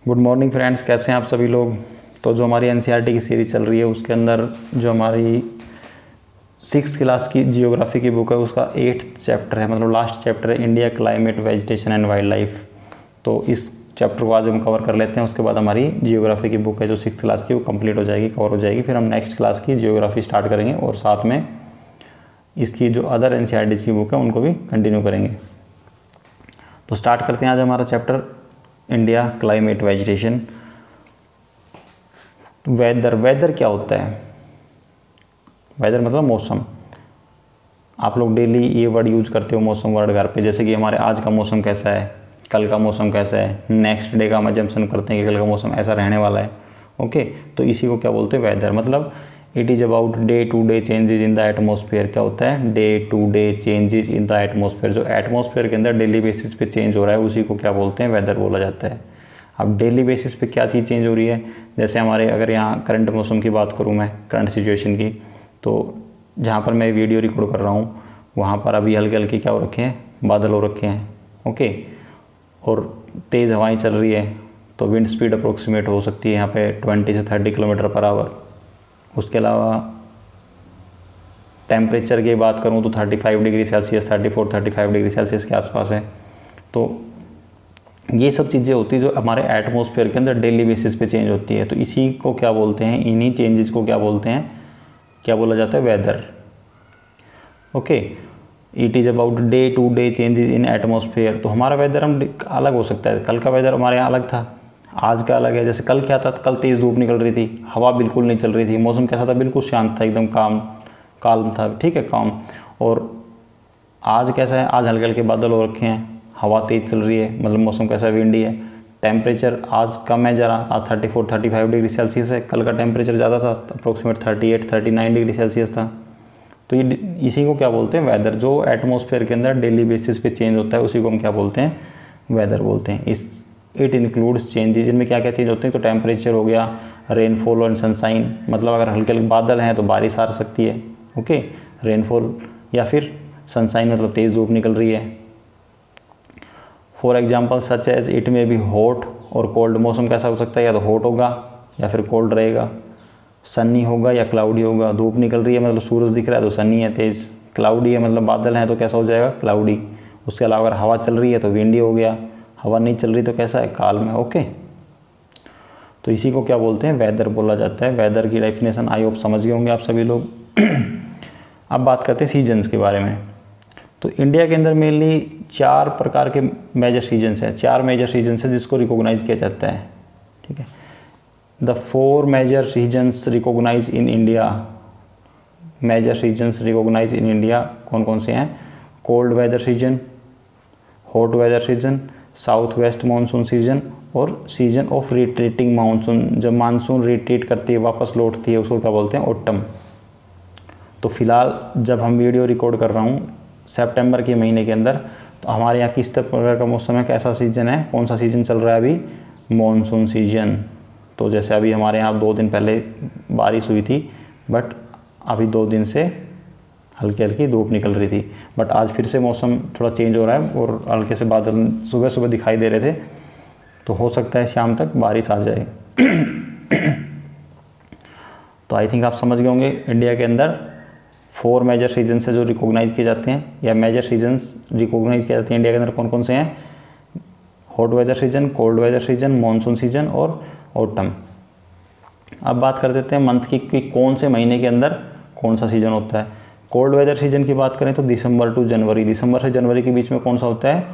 Good morning friends, कैसे हैं आप सभी लोग। तो जो हमारी एनसीईआरटी की सीरीज़ चल रही है उसके अंदर जो हमारी 6th क्लास की जियोग्राफी की बुक है उसका 8th चैप्टर है, मतलब लास्ट चैप्टर है, India climate vegetation and wild life. तो इस चैप्टर को आज हम कवर कर लेते हैं। उसके बाद हमारी जियोग्राफी की बुक है जो 6th क्लास की, वो कंप्लीट हो जाएगी, कवर हो जाएगी। फिर हम नेक्स्ट क्लास की जियोग्राफी स्टार्ट करेंगे और साथ में इसकी जो अदर एनसीईआरटी की बुक है उनको भी कंटिन्यू करेंगे। तो स्टार्ट करते हैं आज हमारा chapter India climate vegetation. Weather क्या होता है? वेदर मतलब मौसम। आप लोग डेली ये वर्ड यूज करते हो मौसम वर्ड घर पे, जैसे कि हमारे आज का मौसम कैसा है, कल का मौसम कैसा है, नेक्स्ट डे का हम अजम्पशन करते हैं कि कल का मौसम ऐसा रहने वाला है। ओके, तो इसी को क्या बोलते हैं? वेदर। मतलब it is about day to day changes in the atmosphere. क्या होता है? Day to day changes in the atmosphere. जो एटमॉस्फेयर के अंदर डेली बेसिस पे चेंज हो रहा है उसी को क्या बोलते हैं? वेदर बोला जाता है। अब डेली बेसिस पे क्या चीज़ चेंज हो रही है, जैसे हमारे अगर यहाँ करंट मौसम की बात करूँ मैं, करंट सिचुएशन की, तो जहाँ पर मैं वीडियो रिकॉर्ड कर रहा हूँ वहाँ पर अभी हल्के हल्के क्या हो रखे हैं? बादल हो रखे हैं। ओके, और तेज़ हवाएं चल रही है, तो विंड स्पीड अप्रोक्सीमेट हो सकती है यहाँ पे 20 से 30 किलोमीटर पर आवर। उसके अलावा टेम्परेचर की बात करूँ तो 35 डिग्री सेल्सियस, 34-35 डिग्री सेल्सियस के आसपास है। तो ये सब चीज़ें होती है जो हमारे एटमॉस्फेयर के अंदर डेली बेसिस पे चेंज होती है। तो इसी को क्या बोलते हैं? इन्हीं चेंजेस को क्या बोलते हैं? क्या बोला जाता है? Weather. Okay, it is about day to day changes in atmosphere. तो हमारा वेदर हम अलग हो सकता है। कल का वेदर हमारे यहाँ अलग था, आज का अलग है। जैसे कल क्या था? कल तेज़ धूप निकल रही थी, हवा बिल्कुल नहीं चल रही थी, मौसम कैसा था? बिल्कुल शांत था, एकदम काल्म था, ठीक है, काम। और आज कैसा है? आज हल्के हल्के बादल हो रखे हैं, हवा तेज़ चल रही है, मतलब मौसम कैसा है? विंडी है। टेम्परेचर आज कम है ज़रा, आज 34-35 डिग्री सेल्सियस है। कल का टेम्परेचर ज़्यादा था, अप्रोक्सीमेट 38-39 डिग्री सेल्सियस था। तो ये इसी को क्या बोलते हैं? वेदर। जो एटमॉस्फेयर के अंदर डेली बेसिस पे चेंज होता है उसी को हम क्या बोलते हैं? वेदर बोलते हैं। It includes changes. इनमें क्या क्या चेंज होते हैं? तो टेम्परेचर हो गया, रेनफॉल और सनसाइन, मतलब अगर हल्के हल्के बादल हैं तो बारिश आ सकती है। ओके, रेनफॉल, या फिर सनसाइन मतलब तेज़ धूप निकल रही है। For example such as it may be hot और कोल्ड। मौसम कैसा हो सकता है? या तो हॉट होगा या फिर कोल्ड रहेगा, सनी होगा या क्लाउडी होगा। धूप निकल रही है मतलब सूरज दिख रहा है तो सनी है, तेज़। क्लाउडी है मतलब बादल हैं तो कैसा हो जाएगा? क्लाउडी। उसके अलावा अगर हवा चल रही है तो विंडी हो गया, हवा नहीं चल रही तो कैसा है? काल्म है। ओके, तो इसी को क्या बोलते हैं? वेदर बोला जाता है। वेदर की डेफिनेशन आई होप समझ गए होंगे आप सभी लोग। अब बात करते हैं सीजन्स के बारे में। तो इंडिया के अंदर मेनली 4 प्रकार के मेजर सीजन्स हैं, 4 मेजर सीजन्स हैं जिसको रिकॉग्नाइज किया जाता है, ठीक है। The 4 major regions recognise in India. Major regions recognise in India कौन कौन से हैं? Cold weather season, hot weather season, south west monsoon season और सीजन ऑफ रिट्रीटिंग मानसून। जब मानसून रिट्रीट करती है, वापस लौटती है, उसको क्या बोलते हैं? ऑटम। तो फिलहाल जब हम वीडियो रिकॉर्ड कर रहा हूँ सितंबर के महीने के अंदर, तो हमारे यहाँ किस प्रकार का मौसम है? कैसा सीजन है? कौन सा सीजन चल रहा है अभी? Monsoon season. तो जैसे अभी हमारे यहाँ 2 दिन पहले बारिश हुई थी, बट अभी 2 दिन से हल्की हल्की धूप निकल रही थी, बट आज फिर से मौसम थोड़ा चेंज हो रहा है और हल्के से बादल सुबह सुबह दिखाई दे रहे थे, तो हो सकता है शाम तक बारिश आ जाए। तो आई थिंक आप समझ गए होंगे इंडिया के अंदर 4 मेजर सीजन से जो रिकॉग्नाइज किए जाते हैं, या मेजर सीजन्स रिकॉग्नाइज किए जाते हैं इंडिया के अंदर कौन कौन से हैं? Hot weather season, cold weather season, monsoon season और ऑटम। अब बात कर देते हैं मंथ की कि कौन से महीने के अंदर कौन सा सीजन होता है। कोल्ड वेदर सीजन की बात करें तो दिसंबर टू जनवरी, दिसंबर से जनवरी के बीच में कौन सा होता है?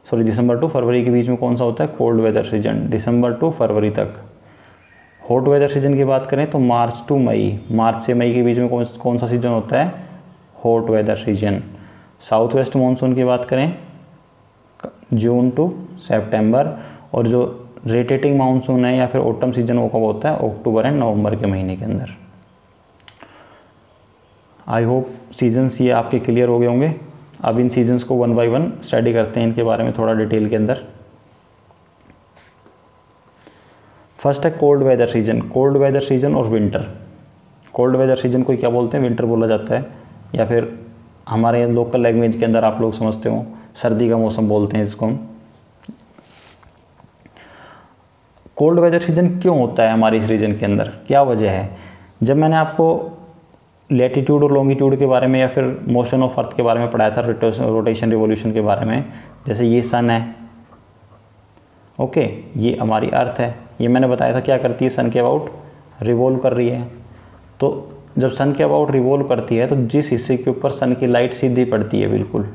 सॉरी, दिसंबर टू फरवरी के बीच में कौन सा होता है? Cold weather season, December to February तक। हॉट वेदर सीजन की बात करें तो मार्च टू मई, मार्च से मई के बीच में कौन सा सीजन होता है? Hot weather season. South west monsoon की बात करें जून टू सितंबर, और जो रोटेटिंग मानसून है या फिर ऑटम सीजन वो कब होता है? अक्टूबर एंड नवंबर के महीने के अंदर। आई होप सीजन्स ये आपके क्लियर हो गए होंगे। अब इन सीजन्स को 1 बाय 1 स्टडी करते हैं, इनके बारे में थोड़ा डिटेल के अंदर। फर्स्ट है cold weather season. Cold weather season और विंटर। कोल्ड वेदर सीजन को क्या बोलते हैं? विंटर बोला जाता है, या फिर हमारे लोकल लैंग्वेज के अंदर आप लोग समझते हो सर्दी का मौसम बोलते हैं इसको हम। कोल्ड वेदर सीजन क्यों होता है हमारे इस रीजन के अंदर, क्या वजह है? जब मैंने आपको लैटिट्यूड और लॉन्गिट्यूड के बारे में या फिर मोशन ऑफ अर्थ के बारे में पढ़ाया था, रोटेशन रिवोल्यूशन के बारे में, जैसे ये सन है, ओके, ये हमारी अर्थ है, ये मैंने बताया था क्या करती है, सन के अबाउट रिवॉल्व कर रही है। तो जब सन के अबाउट रिवॉल्व करती है तो जिस हिस्से के ऊपर सन की लाइट सीधी पड़ती है, बिल्कुल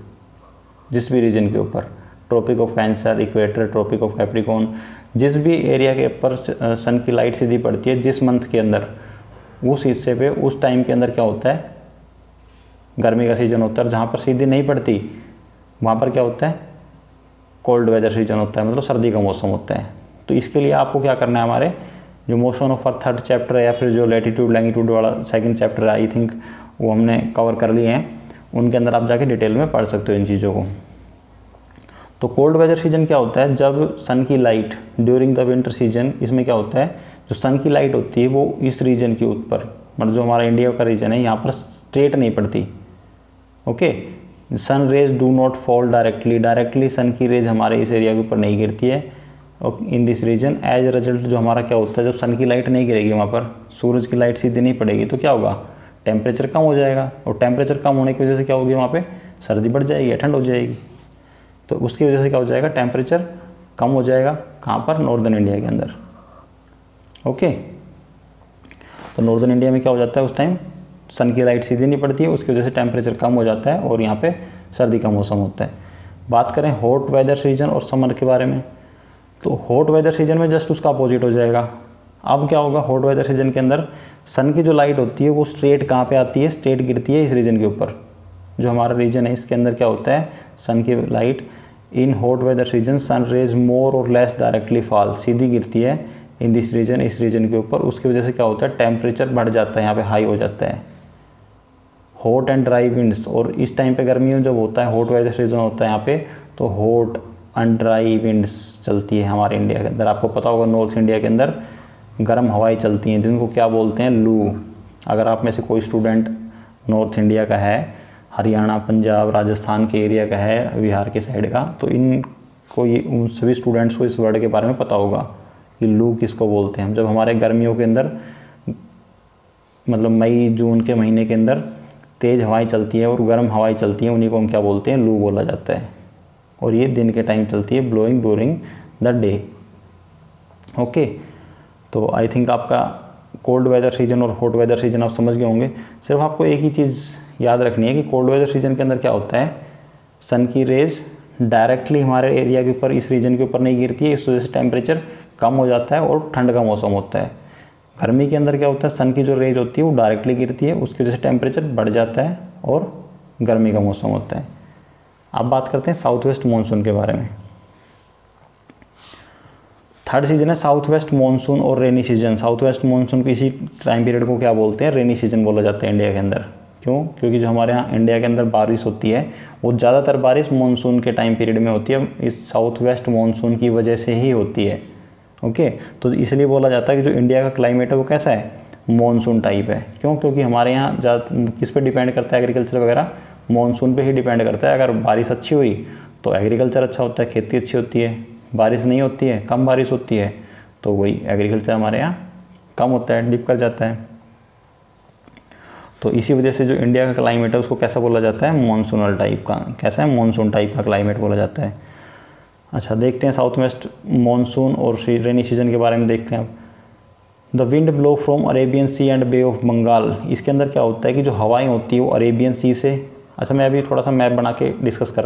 जिस भी रीजन के ऊपर, tropic of cancer, equator, tropic of capricorn, जिस भी एरिया के ऊपर सन की लाइट सीधी पड़ती है जिस मंथ के अंदर, उस हिस्से पे उस टाइम के अंदर क्या होता है, गर्मी का सीजन होता है। और जहाँ पर सीधी नहीं पड़ती वहाँ पर क्या होता है, कोल्ड वेदर सीजन होता है, मतलब सर्दी का मौसम होता है। तो इसके लिए आपको क्या करना है, हमारे जो motion of earth third chapter है या फिर जो लैटिट्यूड लैंगिट्यूड वाला सेकंड चैप्टर है, आई थिंक वो हमने कवर कर लिए हैं, उनके अंदर आप जाके डिटेल में पढ़ सकते हो इन चीज़ों को। तो कोल्ड वेदर सीजन क्या होता है, जब सन की light during the winter season, इसमें क्या होता है, जो सन की लाइट होती है वो इस रीजन के ऊपर, मतलब जो हमारा इंडिया का रीजन है यहाँ पर स्ट्रेट नहीं पड़ती, okay. Sun rays do not fall directly sun की रेज हमारे इस एरिया के ऊपर नहीं गिरती है in this region. As a result जो हमारा क्या होता है, जब सन की लाइट नहीं गिरेगी वहाँ पर, सूरज की लाइट सीधी नहीं पड़ेगी, तो क्या होगा, टेम्परेचर कम हो जाएगा, और टेम्परेचर कम होने की वजह से क्या होगी, वहाँ पे सर्दी बढ़ जाएगी, ठंड हो जाएगी। तो उसकी वजह से क्या हो जाएगा, टेम्परेचर कम हो जाएगा, कहाँ पर, नॉर्दर्न इंडिया के अंदर, ओके। तो नॉर्दर्न इंडिया में क्या हो जाता है, उस टाइम सन की लाइट सीधी नहीं पड़ती है, उसकी वजह से टेम्परेचर कम हो जाता है और यहाँ पे सर्दी का मौसम होता है। बात करें हॉट वेदर सीजन और समर के बारे में, तो हॉट वेदर सीजन में जस्ट उसका अपोजिट हो जाएगा। अब क्या होगा, हॉट वेदर सीजन के अंदर सन की जो लाइट होती है वो स्ट्रेट कहाँ पे आती है, स्ट्रेट गिरती है इस रीजन के ऊपर। जो हमारा रीजन है इसके अंदर क्या होता है, सन की light in hot weather season sun rays more और लेस डायरेक्टली फॉल, सीधी गिरती है इन दिस रीजन, इस रीजन के ऊपर। उसकी वजह से क्या होता है, टेम्परेचर बढ़ जाता है, यहाँ पे हाई हो जाता है। हॉट एंड ड्राई विंड्स, और इस टाइम पे गर्मियों जब होता है, हॉट वेदर सीजन होता है यहाँ पे, तो हॉट एंड ड्राई विंड्स चलती है हमारे इंडिया के अंदर। आपको पता होगा नॉर्थ इंडिया के अंदर गर्म हवाएं चलती हैं, जिनको क्या बोलते हैं, लू। अगर आप में से कोई स्टूडेंट नॉर्थ इंडिया का है, हरियाणा, पंजाब, राजस्थान के एरिया का है, बिहार के साइड का, तो इनको ये उन सभी स्टूडेंट्स को इस वर्ड के बारे में पता होगा कि लू किसको बोलते हैं। जब हमारे गर्मियों के अंदर, मतलब मई जून के महीने के अंदर तेज़ हवाएं चलती हैं और गर्म हवाएं चलती हैं, उन्हीं को हम क्या बोलते हैं, लू बोला जाता है। और ये दिन के टाइम चलती है, blowing during the day, okay. तो आई थिंक आपका कोल्ड वेदर सीजन और हॉट वेदर सीजन आप समझ गए होंगे। सिर्फ आपको एक ही चीज़ याद रखनी है कि कोल्ड वेदर सीजन के अंदर क्या होता है, सन की रेज डायरेक्टली हमारे एरिया के ऊपर, इस रीजन के ऊपर नहीं गिरती है, इस वजह से टेम्परेचर कम हो जाता है और ठंड का मौसम होता है। गर्मी के अंदर क्या होता है, सन की जो रेज होती है वो डायरेक्टली गिरती है, उसकी वजह से टेम्परेचर बढ़ जाता है और गर्मी का मौसम होता है। अब बात करते हैं साउथ वेस्ट मानसून के बारे में। थर्ड सीजन है साउथ वेस्ट मानसून और rainy season. South west monsoon को, इसी टाइम पीरियड को क्या बोलते हैं, रेनी सीजन बोला जाता है इंडिया के अंदर। क्यों? क्योंकि जो हमारे यहाँ इंडिया के अंदर बारिश होती है वो ज़्यादातर बारिश मानसून के टाइम पीरियड में होती है, इस साउथ वेस्ट मानसून की वजह से ही होती है, ओके। तो इसलिए बोला जाता है कि जो इंडिया का क्लाइमेट है वो कैसा है, मानसून टाइप है। क्यों? क्योंकि हमारे यहाँ ज़्यादा किस पे डिपेंड करता है, एग्रीकल्चर वगैरह मानसून पे ही डिपेंड करता है। अगर बारिश अच्छी हुई तो एग्रीकल्चर अच्छा होता है, खेती अच्छी होती है। बारिश नहीं होती है, कम बारिश होती है, तो वही एग्रीकल्चर हमारे यहाँ कम होता है, डिप कर जाता है। तो इसी वजह से जो इंडिया का क्लाइमेट है उसको कैसा बोला जाता है, मानसूनल टाइप का। कैसा है, मानसून टाइप का क्लाइमेट बोला जाता है। अच्छा, देखते हैं साउथ वेस्ट मानसून और रेनी सीजन के बारे में देखते हैं अब। The wind blow from Arabian C and bay of Bengal. इसके अंदर क्या होता है कि जो हवाएं होती है वो अरेबियन सी से, अच्छा मैं अभी थोड़ा सा मैप बना के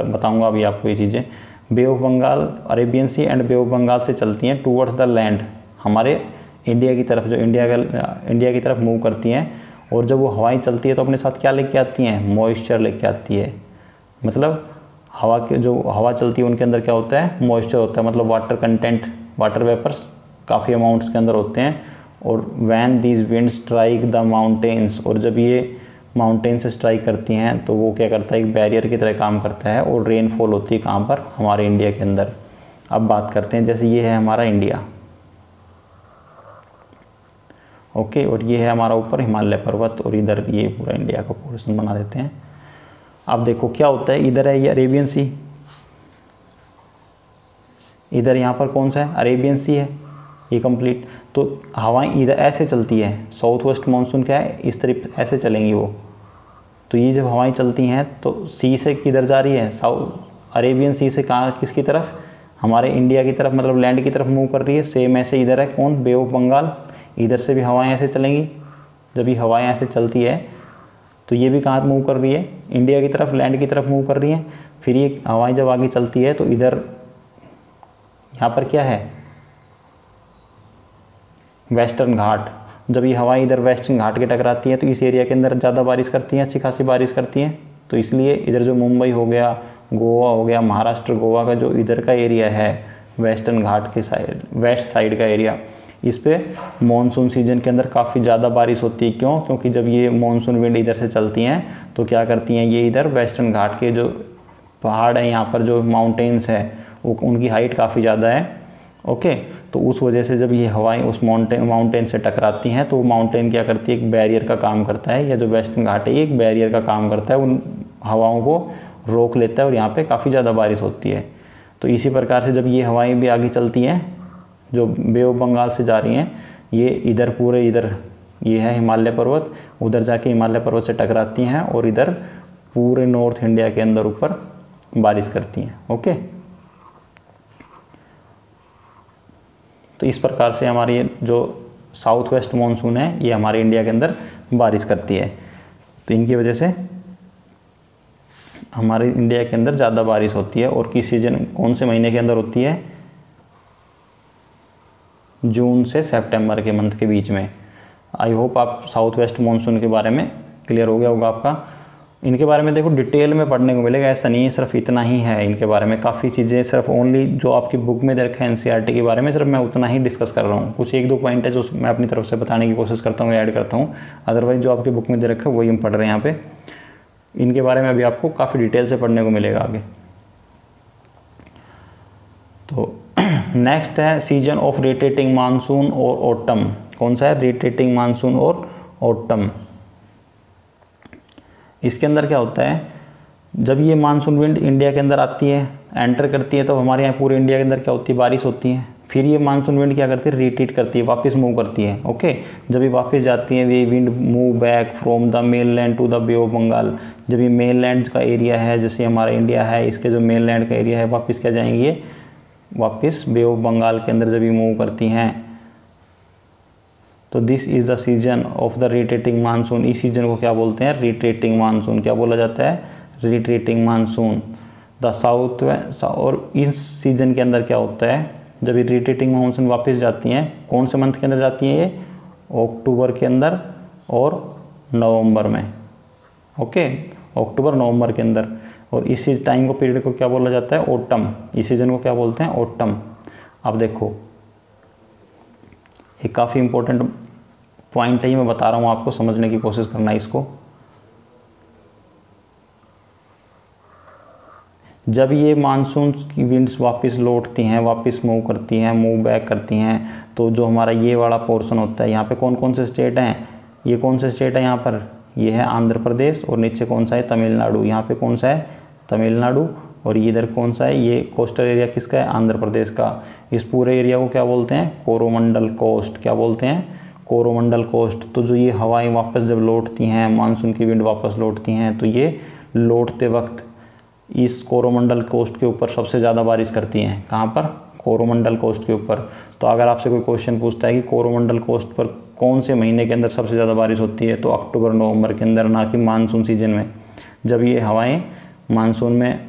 बताऊंगा अभी आपको ये चीज़ें। Bay of Bengal, Arabian C and bay of Bengal से चलती हैं टूवर्ड्स द लैंड, हमारे इंडिया की तरफ, जो इंडिया की तरफ मूव करती हैं। और जब वो हवाएं चलती है तो अपने साथ क्या लेके आती हैं, मॉइस्चर लेके आती है। मतलब हवा के जो हवा चलती है उनके अंदर क्या होता है, मॉइस्चर होता है, मतलब वाटर कंटेंट, वाटर वेपर्स काफ़ी अमाउंट्स के अंदर होते हैं। और when these wind strike the mountains, और जब ये माउंटेन से स्ट्राइक करती हैं तो वो क्या करता है, एक बैरियर की तरह काम करता है और रेनफॉल होती है कहाँ पर, हमारे इंडिया के अंदर। अब बात करते हैं, जैसे ये है हमारा इंडिया, ओके, और ये है हमारा ऊपर हिमालय पर्वत, और इधर ये पूरा इंडिया का पोर्शन बना देते हैं। अब देखो क्या होता है, इधर है ये अरेबियन सी, इधर यहाँ पर कौन सा है, अरेबियन सी है, ये कंप्लीट। तो हवाएं इधर ऐसे चलती है, साउथ वेस्ट मानसून क्या है, इस तरफ ऐसे चलेंगी वो। तो ये जब हवाएं चलती हैं तो सी से किधर जा रही है, साउथ अरेबियन सी से कहाँ, किसकी तरफ, हमारे इंडिया की तरफ, मतलब लैंड की तरफ मूव कर रही है। सेम ऐसे इधर है कौन, बे ऑफ बंगाल, इधर से भी हवाएं ऐसे चलेंगी। जब ये हवाएं ऐसे चलती है तो ये भी कहाँ मूव कर रही है, इंडिया की तरफ, लैंड की तरफ मूव कर रही है। फिर ये हवाएं जब आगे चलती है तो इधर यहाँ पर क्या है, वेस्टर्न घाट। जब ये हवाएं इधर वेस्टर्न घाट के टकराती है तो इस एरिया के अंदर ज़्यादा बारिश करती हैं, अच्छी खासी बारिश करती हैं। तो इसलिए इधर जो मुंबई हो गया, गोवा हो गया, महाराष्ट्र, गोवा का जो इधर का एरिया है वेस्टर्न घाट के साइड, वेस्ट साइड का एरिया, इस पे मॉनसून सीजन के अंदर काफ़ी ज़्यादा बारिश होती है। क्यों? क्योंकि जब ये मॉनसून विंड इधर से चलती हैं तो क्या करती हैं, ये इधर वेस्टर्न घाट के जो पहाड़ है, यहाँ पर जो माउंटेन्स है वो उनकी हाइट काफ़ी ज़्यादा है। ओके, तो उस वजह से जब ये हवाएं उस माउंटेन से टकराती हैं तो वो माउंटेन क्या करती है, एक बैरियर का काम करता है, या जो वेस्टर्न घाट है ये एक बैरियर का काम करता है, उन हवाओं को रोक लेता है और यहाँ पे काफ़ी ज़्यादा बारिश होती है। तो इसी प्रकार से जब ये हवाएं भी आगे चलती हैं, जो बे ऑफ बंगाल से जा रही हैं, ये इधर पूरे इधर ये है हिमालय पर्वत, उधर जाके हिमालय पर्वत से टकराती हैं और इधर पूरे नॉर्थ इंडिया के अंदर ऊपर बारिश करती हैं। ओके, तो इस प्रकार से हमारी जो साउथ वेस्ट मानसून है ये हमारे इंडिया के अंदर बारिश करती है। तो इनकी वजह से हमारे इंडिया के अंदर ज़्यादा बारिश होती है। और किस सीजन, कौन से महीने के अंदर होती है, जून से सितंबर के मंथ के बीच में। आई होप आप साउथ वेस्ट मानसून के बारे में क्लियर हो गया होगा आपका। इनके बारे में देखो डिटेल में पढ़ने को मिलेगा, ऐसा नहीं है सिर्फ इतना ही है इनके बारे में, काफ़ी चीज़ें सिर्फ ओनली जो आपकी बुक में दे रखा है एनसीईआरटी के बारे में सिर्फ मैं उतना ही डिस्कस कर रहा हूँ। कुछ एक दो पॉइंट है जो मैं अपनी तरफ से बताने की कोशिश करता हूँ, ऐड करता हूँ, अदरवाइज जो आपकी बुक में दे रखा है वही हम पढ़ रहे हैं यहाँ पे। इनके बारे में अभी आपको काफ़ी डिटेल से पढ़ने को मिलेगा आगे। तो नेक्स्ट है सीजन ऑफ रोटेटिंग मानसून और ऑटम। कौन सा है, रोटेटिंग मानसून और ऑटम। इसके अंदर क्या होता है, जब ये मानसून विंड इंडिया के अंदर आती है, एंटर करती है, तो हमारे यहाँ पूरे इंडिया के अंदर क्या होती है, बारिश होती है। फिर ये मानसून विंड क्या करती है, रिट्रीट करती है, वापस मूव करती है। ओके, जब ये वापस जाती है, ये wind move back from the mainland to the bay of Bengal. जब ये मेन लैंड का एरिया है, जैसे हमारा इंडिया है, इसके जो मेन लैंड का एरिया है, वापस क्या जाएंगे, वापस बे ऑफ बंगाल के अंदर जब ये मूव करती हैं, तो this is the season of the retreating monsoon. इस सीजन को क्या बोलते हैं, रिट्रीटिंग मानसून। क्या बोला जाता है, रिट्रीटिंग मानसून। द साउथ और इस सीजन के अंदर क्या होता है, जब ये रिट्रीटिंग मानसून वापस जाती हैं, कौन से मंथ के अंदर जाती हैं, ये अक्टूबर के अंदर और नवंबर में। ओके, अक्टूबर नवंबर के अंदर। और इस टाइम को, पीरियड को क्या बोला जाता है, ऑटम। इस सीजन को क्या बोलते हैं, ऑटम। अब देखो ये काफ़ी इंपॉर्टेंट पॉइंट है, ये मैं बता रहा हूँ आपको, समझने की कोशिश करना है इसको। जब ये मानसून की विंड्स वापस लौटती हैं, वापस मूव करती हैं, मूव बैक करती हैं, तो जो हमारा ये वाला पोर्शन होता है, यहाँ पे कौन कौन से स्टेट हैं, ये कौन से स्टेट है यहाँ पर, ये है आंध्र प्रदेश, और नीचे कौन सा है, तमिलनाडु। यहाँ पे कौन सा है, तमिलनाडु, और ये इधर कौन सा है, ये कोस्टल एरिया किसका है, आंध्र प्रदेश का। इस पूरे एरिया को क्या बोलते हैं, कोरोमंडल कोस्ट। क्या बोलते हैं, कोरोमंडल कोस्ट। तो जो ये हवाएं वापस जब लौटती हैं, मानसून की विंड वापस लौटती हैं, तो ये लौटते वक्त इस कोरोमंडल कोस्ट के ऊपर सबसे ज़्यादा बारिश करती हैं। कहाँ पर, कोरोमंडल कोस्ट के ऊपर। तो अगर आपसे कोई क्वेश्चन पूछता है कि कोरोमंडल कोस्ट पर कौन से महीने के अंदर सबसे ज़्यादा बारिश होती है, तो अक्टूबर नवंबर के अंदर, ना कि मानसून सीजन में। जब ये हवाएं मानसून में,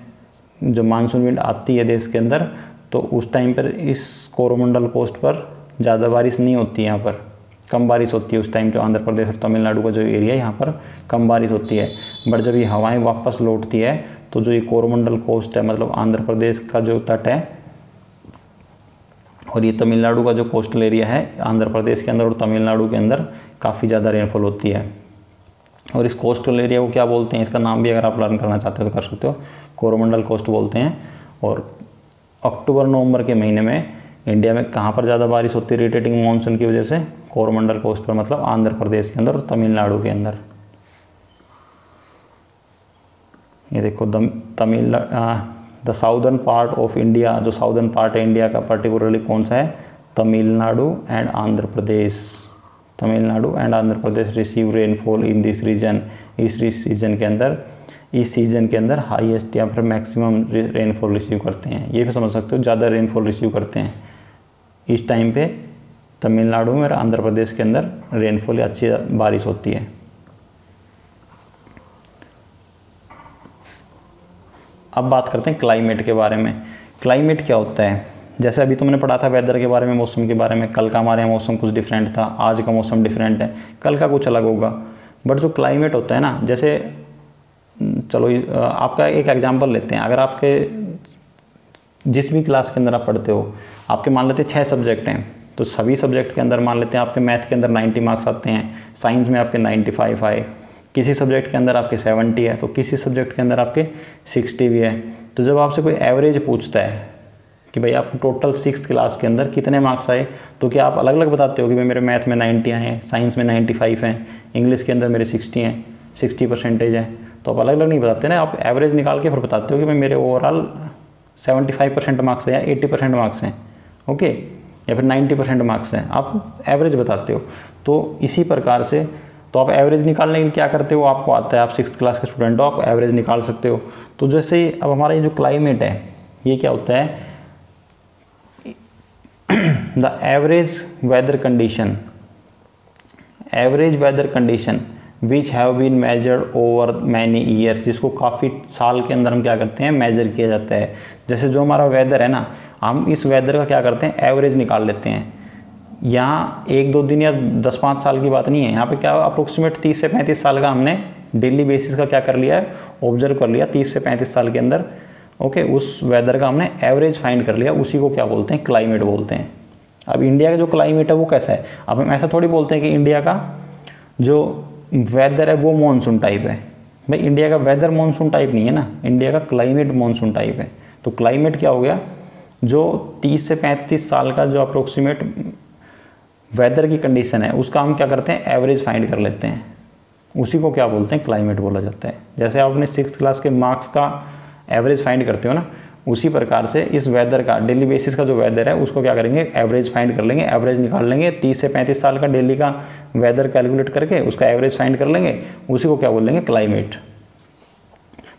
जब मानसून विंड आती है देश के अंदर, तो उस टाइम पर इस कोरोमंडल कोस्ट पर ज़्यादा बारिश नहीं होती है, यहाँ पर कम बारिश होती है उस टाइम। जो आंध्र प्रदेश और तमिलनाडु का जो एरिया है, यहाँ पर कम बारिश होती है। बट जब ये हवाएं वापस लौटती है, तो जो ये कोरोमंडल कोस्ट है, मतलब आंध्र प्रदेश का जो तट है, और ये तमिलनाडु का जो कोस्टल एरिया है, आंध्र प्रदेश के अंदर और तमिलनाडु के अंदर काफ़ी ज़्यादा रेनफॉल होती है। और इस कोस्टल एरिया को क्या बोलते हैं, इसका नाम भी अगर आप लर्न करना चाहते हो तो कर सकते हो, कोरोमंडल कोस्ट बोलते हैं। और अक्टूबर नवंबर के महीने में इंडिया में कहाँ पर ज़्यादा बारिश होती है रोटेटिंग मानसून की वजह से, कोरोमंडल कोस्ट पर, मतलब आंध्र प्रदेश के अंदर और तमिलनाडु के अंदर। ये देखो the southern part of India, जो साउदर्न पार्ट है इंडिया का, पर्टिकुलरली कौन सा है, Tamil Nadu and Andhra Pradesh, Tamil Nadu and Andhra Pradesh receive rainfall in this region, इस सीजन के अंदर हाईएस्ट या फिर मैक्सिमम रेनफॉल रिसीव करते हैं। ये भी समझ सकते हो, ज़्यादा रेनफॉल रिसीव करते हैं इस टाइम पे तमिलनाडु में और आंध्र प्रदेश के अंदर रेनफॉल या अच्छी बारिश होती है। अब बात करते हैं क्लाइमेट के बारे में। क्लाइमेट क्या होता है? जैसे अभी तुमने पढ़ा था वेदर के बारे में, मौसम के बारे में। कल का हमारे यहाँ मौसम कुछ डिफरेंट था, आज का मौसम डिफरेंट है, कल का कुछ अलग होगा। बट जो क्लाइमेट होता है ना, जैसे चलो आपका एक एग्जांपल लेते हैं। अगर आपके जिस भी क्लास के अंदर आप पढ़ते हो, आपके मान लेते हैं 6 सब्जेक्ट हैं, तो सभी सब्जेक्ट के अंदर मान लेते हैं आपके मैथ के अंदर 90 मार्क्स आते हैं, साइंस में आपके 95 आए, किसी सब्जेक्ट के अंदर आपके 70 है, तो किसी सब्जेक्ट के अंदर आपके 60 भी है। तो जब आपसे कोई एवरेज पूछता है कि भाई आपको टोटल 6th क्लास के अंदर कितने मार्क्स आए, तो क्या आप अलग अलग बताते हो कि भाई मेरे मैथ में 90 आए हैं, साइंस में 95 हैं, इंग्लिश के अंदर मेरे 60 हैं, 60% है, तो आप अलग अलग नहीं बताते ना, आप एवरेज निकाल के फिर बताते हो कि भाई मेरे ओवरऑल 75% मार्क्स है या 80% मार्क्स हैं, ओके, या फिर 90% मार्क्स हैं, आप एवरेज बताते हो। तो इसी प्रकार से तो आप एवरेज निकालने के लिए क्या करते हो, आपको आता है, आप 6th क्लास के स्टूडेंट हो, आप एवरेज निकाल सकते हो। तो जैसे अब हमारा ये जो क्लाइमेट है, ये क्या होता है, the average weather condition which have been measured over many years, जिसको काफ़ी साल के अंदर हम क्या करते हैं, मेजर किया जाता है। जैसे जो हमारा वेदर है ना, हम इस वेदर का क्या करते हैं, एवरेज निकाल लेते हैं। यहाँ 1-2 दिन या 10-5 साल की बात नहीं है, यहाँ पे क्या अप्रोक्सीमेट 30 से 35 साल का हमने डेली बेसिस का क्या कर लिया है, ऑब्जर्व कर लिया। 30 से 35 साल के अंदर ओके, उस वेदर का हमने एवरेज फाइंड कर लिया, उसी को क्या बोलते हैं, क्लाइमेट बोलते हैं। अब इंडिया का जो क्लाइमेट है वो कैसा है, अब हम ऐसा थोड़ी बोलते हैं कि इंडिया का जो वेदर है वो मॉनसून टाइप है। भाई इंडिया का वेदर मॉनसून टाइप नहीं है ना, इंडिया का क्लाइमेट मॉनसून टाइप है। तो क्लाइमेट क्या हो गया, जो 30 से 35 साल का जो अप्रोक्सीमेट वेदर की कंडीशन है, उसका हम क्या करते हैं, एवरेज फाइंड कर लेते हैं, उसी को क्या बोलते हैं, क्लाइमेट बोला जाता है। जैसे आप अपने 6th क्लास के मार्क्स का एवरेज फाइंड करते हो ना, उसी प्रकार से इस वेदर का डेली बेसिस का जो वेदर है उसको क्या करेंगे, एवरेज फाइंड कर लेंगे, एवरेज निकाल लेंगे। 30 से 35 साल का डेली का वेदर कैलकुलेट करके उसका एवरेज फाइंड कर लेंगे, उसी को क्या बोल लेंगे, climate.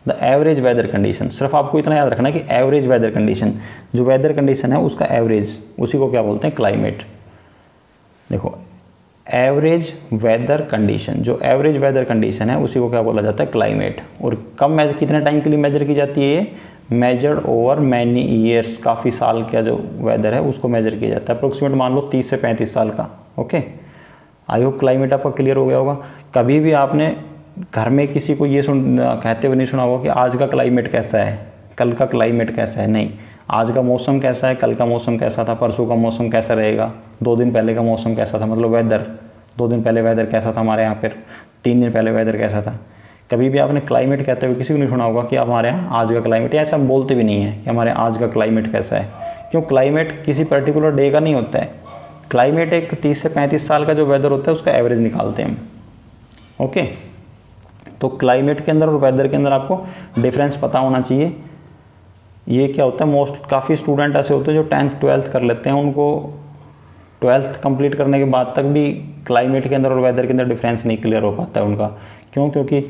The average weather condition, सिर्फ आपको इतना याद रखना है कि एवरेज वेदर कंडीशन, जो वेदर कंडीशन है उसका एवरेज, उसी को क्या बोलते हैं, क्लाइमेट। देखो एवरेज वेदर कंडीशन, जो एवरेज वेदर कंडीशन है उसी को क्या बोला जाता है, क्लाइमेट। और कब मेजर, कितने टाइम के लिए मेजर की जाती है, ये मेजर्ड ओवर मैनी ईयर्स, काफ़ी साल का जो वेदर है उसको मेजर किया जाता है। अप्रोक्सीमेट मान लो 30 से 35 साल का, ओके। आई होप क्लाइमेट आपका क्लियर हो गया होगा। कभी भी आपने घर में किसी को ये कहते हुए नहीं सुना होगा कि आज का क्लाइमेट कैसा है, कल का क्लाइमेट कैसा है, नहीं। आज का मौसम कैसा है, कल का मौसम कैसा था, परसों का मौसम कैसा रहेगा, 2 दिन पहले का मौसम कैसा था, मतलब वेदर 2 दिन पहले वेदर कैसा था हमारे यहाँ पर, 3 दिन पहले वेदर कैसा था। कभी भी आपने क्लाइमेट कहते हुए किसी को नहीं सुना होगा कि हमारे यहाँ आज का क्लाइमेट, या ऐसा हम बोलते भी नहीं है कि हमारे आज का क्लाइमेट कैसा है। क्यों, क्लाइमेट किसी पर्टिकुलर डे का नहीं होता है। क्लाइमेट एक 30 से 35 साल का जो वेदर होता है उसका एवरेज निकालते हैं हम, ओके। तो क्लाइमेट के अंदर और वेदर के अंदर आपको डिफरेंस पता होना चाहिए। ये क्या होता है, काफ़ी स्टूडेंट ऐसे होते हैं जो 10th 12th कर लेते हैं, उनको 12th कंप्लीट करने के बाद तक भी क्लाइमेट के अंदर और वेदर के अंदर डिफरेंस नहीं क्लियर हो पाता है उनका। क्यों, क्योंकि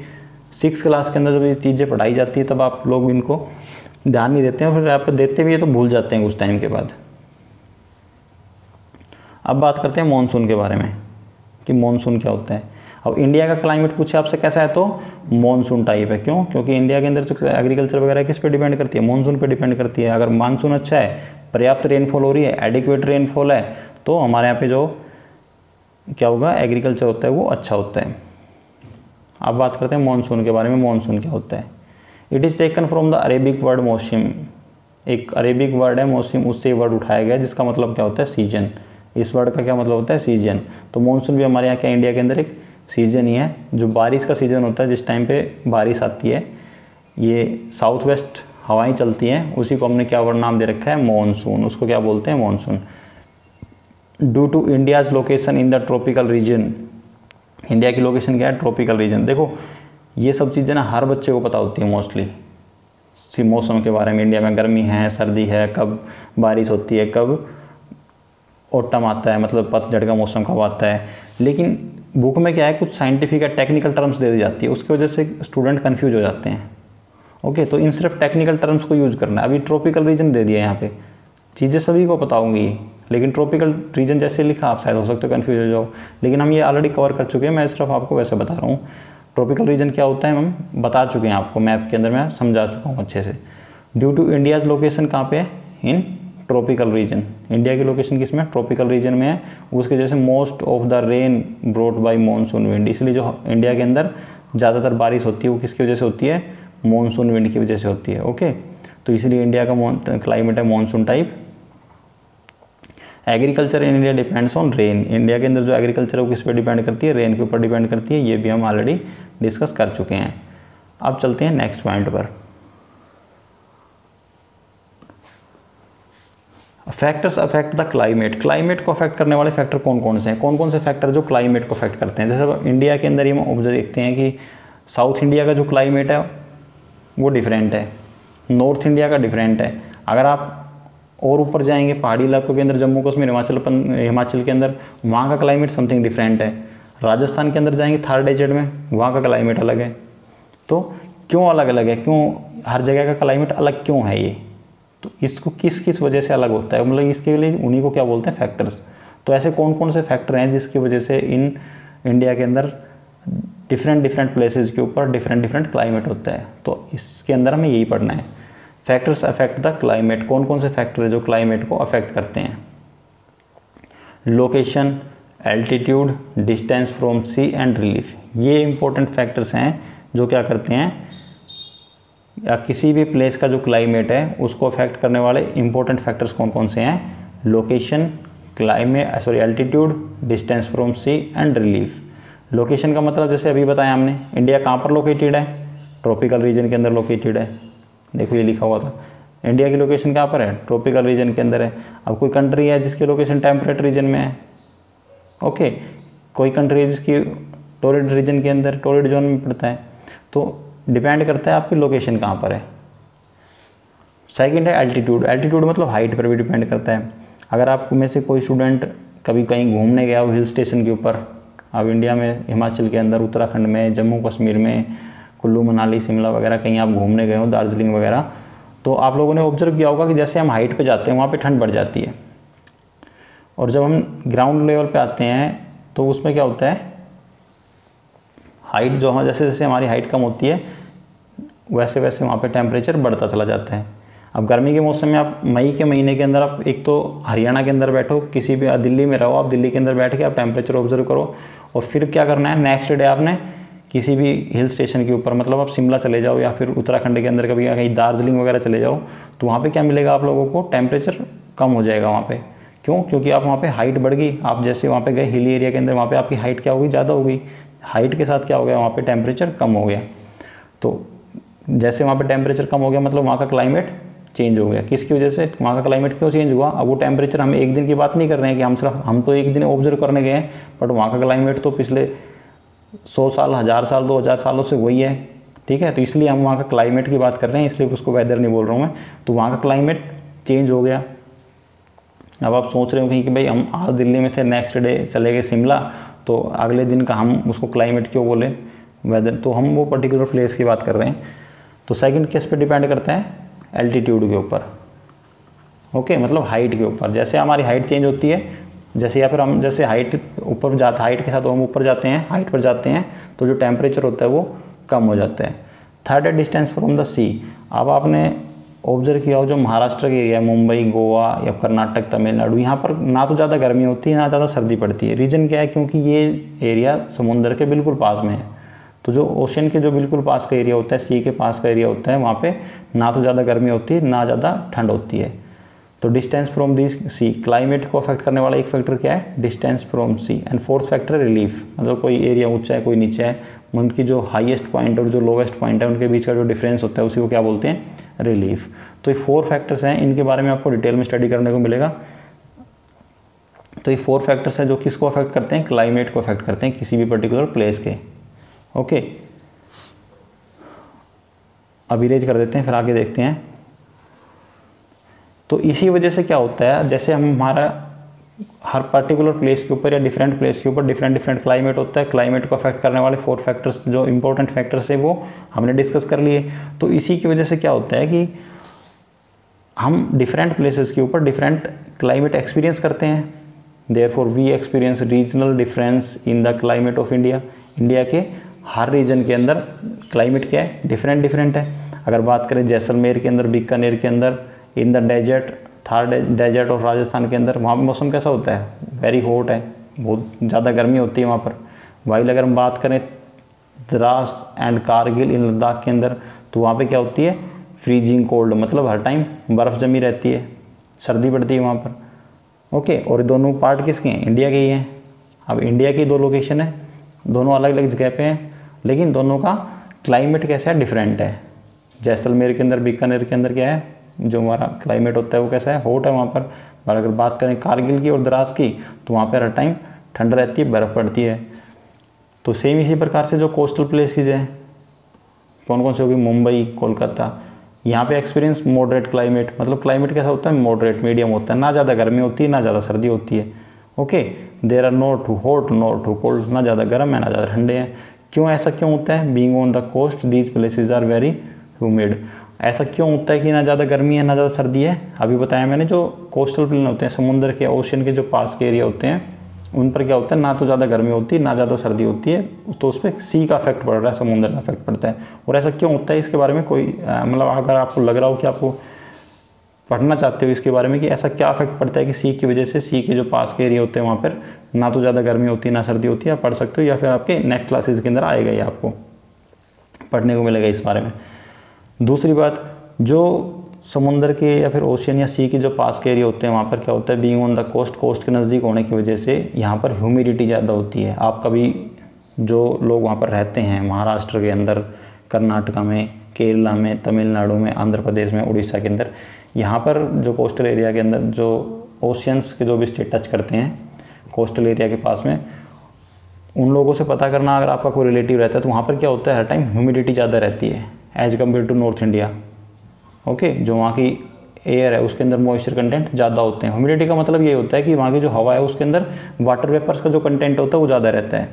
6th क्लास के अंदर जब ये चीज़ें पढ़ाई जाती है तब आप लोग इनको ध्यान नहीं देते हैं, फिर आप देते भी है तो भूल जाते हैं उस टाइम के बाद। अब बात करते हैं मॉनसून के बारे में कि मॉनसून क्या होता है। अब इंडिया का क्लाइमेट पूछे आपसे कैसा है, तो मॉनसून टाइप है। क्यों, क्योंकि इंडिया के अंदर जो एग्रीकल्चर वगैरह किस पे डिपेंड करती है, मॉनसून पे डिपेंड करती है। अगर मानसून अच्छा है, पर्याप्त रेनफॉल हो रही है, एडिक्वेट रेनफॉल है, तो हमारे यहाँ पे जो क्या होगा, एग्रीकल्चर होता है वो अच्छा होता है। अब बात करते हैं मॉनसून के बारे में। मॉनसून क्या होता है, it is taken from the Arabic word मौसम, एक अरेबिक वर्ड है मौसम, उससे वर्ड उठाया गया जिसका मतलब क्या होता है, सीजन। इस वर्ड का क्या मतलब होता है, सीजन। तो मॉनसून भी हमारे यहाँ क्या इंडिया के अंदर एक सीजन ही है, जो बारिश का सीजन होता है, जिस टाइम पे बारिश आती है, ये साउथ वेस्ट हवाएं चलती हैं, उसी को हमने क्या वर्ड नाम दे रखा है, मॉनसून। उसको क्या बोलते हैं, monsoon. Due to India's location in the tropical region, India की लोकेशन क्या है, ट्रॉपिकल रीजन। देखो ये सब चीज़ें ना हर बच्चे को पता होती है मोस्टली, मौसम के बारे में। इंडिया में गर्मी है, सर्दी है, कब बारिश होती है, कब ऑटम आता है, मतलब पतझड़ का मौसम कब आता है। लेकिन बुक में क्या है, कुछ साइंटिफिक या टेक्निकल टर्म्स दे दी जाती है, उसकी वजह से स्टूडेंट कन्फ्यूज हो जाते हैं। ओके, तो इन सिर्फ टेक्निकल टर्म्स को यूज़ करना है। अभी ट्रॉपिकल रीजन दे दिया यहाँ पे, चीज़ें सभी को पता होंगी, लेकिन ट्रॉपिकल रीजन जैसे लिखा आप शायद हो सकता है कन्फ्यूज हो जाओ, लेकिन हम ये ऑलरेडी कवर कर चुके हैं, मैं सिर्फ आपको वैसे बता रहा हूँ। ट्रॉपिकल रीजन क्या होता है हम बता चुके हैं आपको, मैप के अंदर मैं समझा चुका हूँ अच्छे से। ड्यू टू इंडियाज़ लोकेशन कहाँ पे है, इन ट्रॉपिकल रीजन। इंडिया की लोकेशन किस में, ट्रॉपिकल रीजन में है। उसके जैसे most of the rain brought by monsoon wind, इसलिए जो इंडिया के अंदर ज़्यादातर बारिश होती है वो किसकी वजह से होती है, मानसून विंड की वजह से होती है। ओके, तो इसलिए इंडिया का क्लाइमेट है monsoon type. Agriculture in India depends on rain, India के अंदर जो एग्रीकल्चर है वो किस पे डिपेंड करती है, रेन के ऊपर डिपेंड करती है। ये भी हम ऑलरेडी डिस्कस कर चुके हैं। अब चलते हैं नेक्स्ट पॉइंट पर। Factors affect the climate, climate को अफेक्ट करने वाले फैक्टर कौन कौन से हैं, कौन कौन से फैक्टर जो क्लाइमेट को अफेक्ट करते हैं। जैसे इंडिया के अंदर ये हम ऑब्जर्व देखते हैं कि साउथ इंडिया का जो क्लाइमेट है वो डिफरेंट है, नॉर्थ इंडिया का डिफरेंट है। अगर आप और ऊपर जाएंगे पहाड़ी इलाकों के अंदर, जम्मू कश्मीर, हिमाचल के अंदर, वहाँ का क्लाइमेट समथिंग डिफरेंट है। राजस्थान के अंदर जाएंगे थार डेजर्ट में, वहाँ का क्लाइमेट अलग है। तो क्यों अलग अलग है, क्यों हर जगह का क्लाइमेट अलग क्यों है ये, तो इसको किस किस वजह से अलग होता है, मतलब इसके लिए उन्हीं को क्या बोलते हैं, फैक्टर्स। तो ऐसे कौन कौन से फैक्टर हैं जिसकी वजह से इन इंडिया के अंदर डिफरेंट प्लेसेस के ऊपर डिफरेंट क्लाइमेट होता है। तो इसके अंदर हमें यही पढ़ना है, फैक्टर्स अफेक्ट द क्लाइमेट, कौन कौन से फैक्टर है जो क्लाइमेट को अफेक्ट करते हैं। Location, altitude, distance from sea and relief, ये इंपॉर्टेंट फैक्टर्स हैं जो क्या करते हैं, या किसी भी प्लेस का जो क्लाइमेट है उसको अफेक्ट करने वाले इंपॉर्टेंट फैक्टर्स कौन कौन से हैं। Location, altitude, distance from sea and relief. Location का मतलब जैसे अभी बताया हमने, इंडिया कहाँ पर लोकेटेड है, ट्रॉपिकल रीजन के अंदर लोकेटेड है। देखो ये लिखा हुआ था, इंडिया की लोकेशन कहाँ पर है, ट्रॉपिकल रीजन के अंदर है। अब कोई कंट्री है जिसकी लोकेशन टेम्परेट रीजन में है, ओके, कोई कंट्री है जिसकी टोरिड रीजन के अंदर, टोरिड जोन में पड़ता है, तो डिपेंड करता है आपकी लोकेशन कहाँ पर है। सेकंड है एल्टीट्यूड, एल्टीट्यूड मतलब हाइट पर भी डिपेंड करता है। अगर आप में से कोई स्टूडेंट कभी कहीं घूमने गया हो हिल स्टेशन के ऊपर, अब इंडिया में हिमाचल के अंदर, उत्तराखंड में, जम्मू कश्मीर में, कुल्लू मनाली शिमला वगैरह कहीं आप घूमने गए हो, दार्जिलिंग वगैरह, तो आप लोगों ने ऑब्जर्व किया होगा कि जैसे हम हाइट पे जाते हैं वहाँ पे ठंड बढ़ जाती है, और जब हम ग्राउंड लेवल पे आते हैं तो उसमें क्या होता है, हाइट जो हम जैसे जैसे हमारी हाइट कम होती है वैसे वैसे वहाँ पे टेम्परेचर बढ़ता चला जाता है। अब गर्मी के मौसम में आप मई के महीने के अंदर आप एक तो हरियाणा के अंदर बैठो, किसी भी दिल्ली में रहो, आप दिल्ली के अंदर बैठ के आप टेम्परेचर ऑब्जर्व करो, और फिर क्या करना है, नेक्स्ट डे आपने किसी भी हिल स्टेशन के ऊपर, मतलब आप शिमला चले जाओ या फिर उत्तराखंड के अंदर कभी कहीं दार्जिलिंग वगैरह चले जाओ, तो वहाँ पे क्या मिलेगा आप लोगों को, टेम्परेचर कम हो जाएगा वहाँ पे। क्यों, क्योंकि आप वहाँ पे हाइट बढ़ गई, आप जैसे वहाँ पे गए हिली एरिया के अंदर, वहाँ पे आपकी हाइट क्या होगी, ज़्यादा होगी, हाइट के साथ क्या हो गया, वहाँ पे टेम्परेचर कम हो गया। तो जैसे वहाँ पे टेम्परेचर कम हो गया मतलब वहाँ का क्लाइमेट चेंज हो गया। किसकी वजह से, वहाँ का क्लाइमेट क्यों चेंज हुआ। अब वो टेम्परेचर हम एक दिन की बात नहीं कर रहे हैं कि हम तो एक दिन ऑब्जर्व करने गए हैं, बट वहाँ का क्लाइमेट तो पिछले 100 साल, 1000 साल, 2000 सालों से वही है, ठीक है। तो इसलिए हम वहाँ का क्लाइमेट की बात कर रहे हैं, इसलिए उसको वेदर नहीं बोल रहा हूँ मैं। तो वहाँ का क्लाइमेट चेंज हो गया। अब आप सोच रहे हो कहीं कि भाई हम आज दिल्ली में थे, नेक्स्ट डे चले गए शिमला, तो अगले दिन का हम उसको क्लाइमेट क्यों बोले, वेदर, तो हम वो पर्टिकुलर प्लेस की बात कर रहे हैं। तो सेकंड किस पे डिपेंड करता है, एल्टीट्यूड के ऊपर, ओके, मतलब हाइट के ऊपर। जैसे हमारी हाइट चेंज होती है, जैसे या फिर हम जैसे हाइट ऊपर जाते, हाइट के साथ हम ऊपर जाते हैं, हाइट पर जाते हैं, तो जो टेम्परेचर होता है वो कम हो जाता है। थर्ड है डिस्टेंस फ्रॉम द सी। अब आपने ऑब्जर्व किया हो जो महाराष्ट्र के एरिया, मुंबई, गोवा या कर्नाटक, तमिलनाडु, यहाँ पर ना तो ज़्यादा गर्मी होती है ना ज़्यादा सर्दी पड़ती है। रीज़न क्या है, क्योंकि ये एरिया समुद्र के बिल्कुल पास में है। तो जो ओशन के जो बिल्कुल पास का एरिया होता है, सी के पास का एरिया होता है, वहाँ पे ना तो ज़्यादा गर्मी होती है ना ज़्यादा ठंड होती है। तो distance from this sea, climate को अफेक्ट करने वाला एक फैक्टर क्या है, distance from sea. And fourth factor relief, मतलब कोई एरिया ऊंचा है कोई नीचा है, उनकी जो हाईएस्ट पॉइंट और जो लोवेस्ट पॉइंट है उनके बीच का जो डिफरेंस होता है उसी को क्या बोलते हैं, रिलीफ। तो ये 4 फैक्टर्स हैं, इनके बारे में आपको डिटेल में स्टडी करने को मिलेगा। तो ये 4 फैक्टर्स हैं जो किसको अफेक्ट करते हैं, क्लाइमेट को अफेक्ट करते हैं किसी भी पर्टिकुलर प्लेस के, ओके। अब इरेज कर देते हैं, फिर आगे देखते हैं। तो इसी वजह से क्या होता है, जैसे हम हमारा हर पर्टिकुलर प्लेस के ऊपर या डिफरेंट प्लेस के ऊपर डिफरेंट क्लाइमेट होता है। क्लाइमेट को अफेक्ट करने वाले 4 फैक्टर्स जो इंपॉर्टेंट फैक्टर्स है वो हमने डिस्कस कर लिए। तो इसी की वजह से क्या होता है कि हम डिफरेंट प्लेसेस के ऊपर डिफरेंट क्लाइमेट एक्सपीरियंस करते हैं। Therefore we experience regional difference in the climate of India. India के हर रीजन के अंदर क्लाइमेट क्या है, डिफरेंट है। अगर बात करें जैसलमेर के अंदर, बीकानेर के अंदर, in the desert, Thar desert और राजस्थान के अंदर, वहाँ पर मौसम कैसा होता है, वेरी हॉट है, बहुत ज़्यादा गर्मी होती है वहाँ पर। वाइल अगर हम बात करें द्रास एंड कारगिल इन लद्दाख के अंदर, तो वहाँ पे क्या होती है, फ्रीजिंग कोल्ड, मतलब हर टाइम बर्फ़ जमी रहती है, सर्दी पड़ती है वहाँ पर। ओके, और दोनों पार्ट किसके हैं, इंडिया के ही हैं। अब इंडिया की 2 लोकेशन है, दोनों अलग अलग जगह पे हैं, लेकिन दोनों का क्लाइमेट कैसा है, डिफरेंट है। जैसलमेर के अंदर, बीकानेर के अंदर क्या है, जो हमारा क्लाइमेट होता है वो कैसा है, हॉट है वहाँ पर। और अगर बात करें कारगिल की और द्रास की, तो वहाँ पर हर टाइम ठंड रहती है, बर्फ़ पड़ती है। तो सेम इसी प्रकार से जो कोस्टल प्लेसेस हैं, कौन कौन से होगी, मुंबई, कोलकाता, यहाँ पे एक्सपीरियंस मॉडरेट क्लाइमेट, मतलब क्लाइमेट कैसा होता है, मॉडरेट, मीडियम होता है, ना ज़्यादा गर्मी होती है ना ज़्यादा सर्दी होती है। Okay, there are not too hot not too cold, ना ज़्यादा गर्म है ना ज़्यादा ठंडे हैं। क्यों ऐसा क्यों होता है, being on the coast these places are very humid. ऐसा क्यों होता है कि ना ज़्यादा गर्मी है ना ज़्यादा सर्दी है, अभी बताया मैंने। जो कोस्टल प्लेन होते हैं, समुद्र के, ओशन के जो पास के एरिया होते हैं, उन पर क्या होता है, ना तो ज़्यादा गर्मी होती है ना ज़्यादा सर्दी होती है, तो उस पर सी का इफेक्ट पड़ रहा है, समुद्र का इफेक्ट पड़ता है। और ऐसा क्यों होता है, इसके बारे में कोई मतलब अगर आपको लग रहा हो कि आपको पढ़ना चाहते हो इसके बारे में कि ऐसा क्या इफेक्ट पड़ता है कि सी की वजह से, सी के जो पास के एरिया होते हैं वहाँ पर ना तो ज़्यादा गर्मी होती है ना सर्दी होती है, आप पढ़ सकते हो, या फिर आपके नेक्स्ट क्लासेस के अंदर आएगा ही, आपको पढ़ने को मिलेगा इस बारे में। दूसरी बात, जो समुंदर के या फिर ओशियन या सी के जो पास के एरिया होते हैं, वहाँ पर क्या होता है, being on the coast, coast के नज़दीक होने की वजह से यहाँ पर ह्यूमिडिटी ज़्यादा होती है। आप कभी जो लोग वहाँ पर रहते हैं, महाराष्ट्र के अंदर, कर्नाटका में, केरला में, तमिलनाडु में, आंध्र प्रदेश में, उड़ीसा के अंदर, यहाँ पर जो कोस्टल एरिया के अंदर जो ओशियंस के जो भी स्टेट टच करते हैं कोस्टल एरिया के पास में, उन लोगों से पता करना, अगर आपका कोई रिलेटिव रहता है तो वहाँ पर क्या होता है, हर टाइम ह्यूमिडिटी ज़्यादा रहती है as compare to north India. Okay, जो वहाँ की एयर है उसके अंदर मॉइस्चर कंटेंट ज़्यादा होते हैं। ह्यूमिडिटी का मतलब ये होता है कि वहाँ की जो हवा है उसके अंदर वाटर वेपर्स का जो कंटेंट होता है वो ज़्यादा रहता है,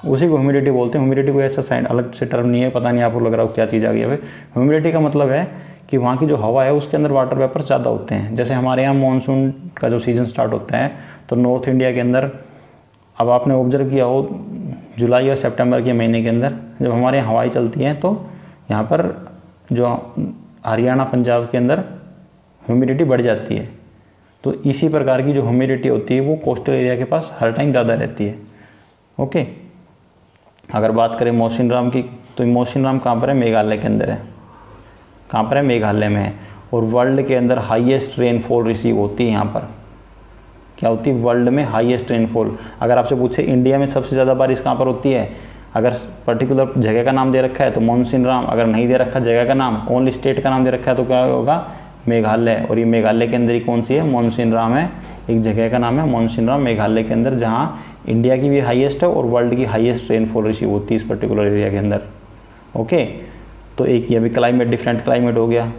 उसी को ह्यूमिडिटी बोलते हैं। ह्यूमिडिटी को ऐसा साइड अलग से टर्म नहीं है, पता नहीं आपको लग रहा हो क्या चीज़ आ गई है। ह्यूमिडिटी का मतलब है कि वहाँ की जो हवा है उसके अंदर वाटर वेपर ज़्यादा होते हैं। जैसे हमारे यहाँ मानसून का जो सीज़न स्टार्ट होता है, तो नॉर्थ इंडिया के अंदर, अब आपने ऑब्जर्व किया हो, जुलाई और सितंबर के महीने के अंदर जब हमारे यहाँ हवाएं चलती हैं, तो यहाँ पर जो हरियाणा, पंजाब के अंदर ह्यूमिडिटी बढ़ जाती है। तो इसी प्रकार की जो ह्यूमिडिटी होती है वो कोस्टल एरिया के पास हर टाइम ज़्यादा रहती है। ओके, अगर बात करें मौसिनराम की, तो मौसिनराम कहाँ पर है, मेघालय के अंदर है। कहाँ पर है, मेघालय में है। और वर्ल्ड के अंदर हाईएस्ट रेनफॉल रिसीव होती है यहाँ पर। क्या होती है, वर्ल्ड में हाईएस्ट रेनफॉल। अगर आपसे पूछे इंडिया में सबसे ज़्यादा बारिश कहाँ पर होती है, अगर पर्टिकुलर जगह का नाम दे रखा है तो मौसिनराम, अगर नहीं दे रखा जगह का नाम, ओनली स्टेट का नाम दे रखा है तो क्या होगा, मेघालय। और ये मेघालय के अंदर ही कौन सी है, मौसिनराम है, एक जगह का नाम है मौसिनराम, मेघालय के अंदर, जहाँ इंडिया की भी हाईएस्ट है और वर्ल्ड की हाईएस्ट रेनफॉल रिसीव होती है इस पर्टिकुलर एरिया के अंदर। ओके, तो एक ये भी क्लाइमेट, डिफरेंट क्लाइमेट हो गया।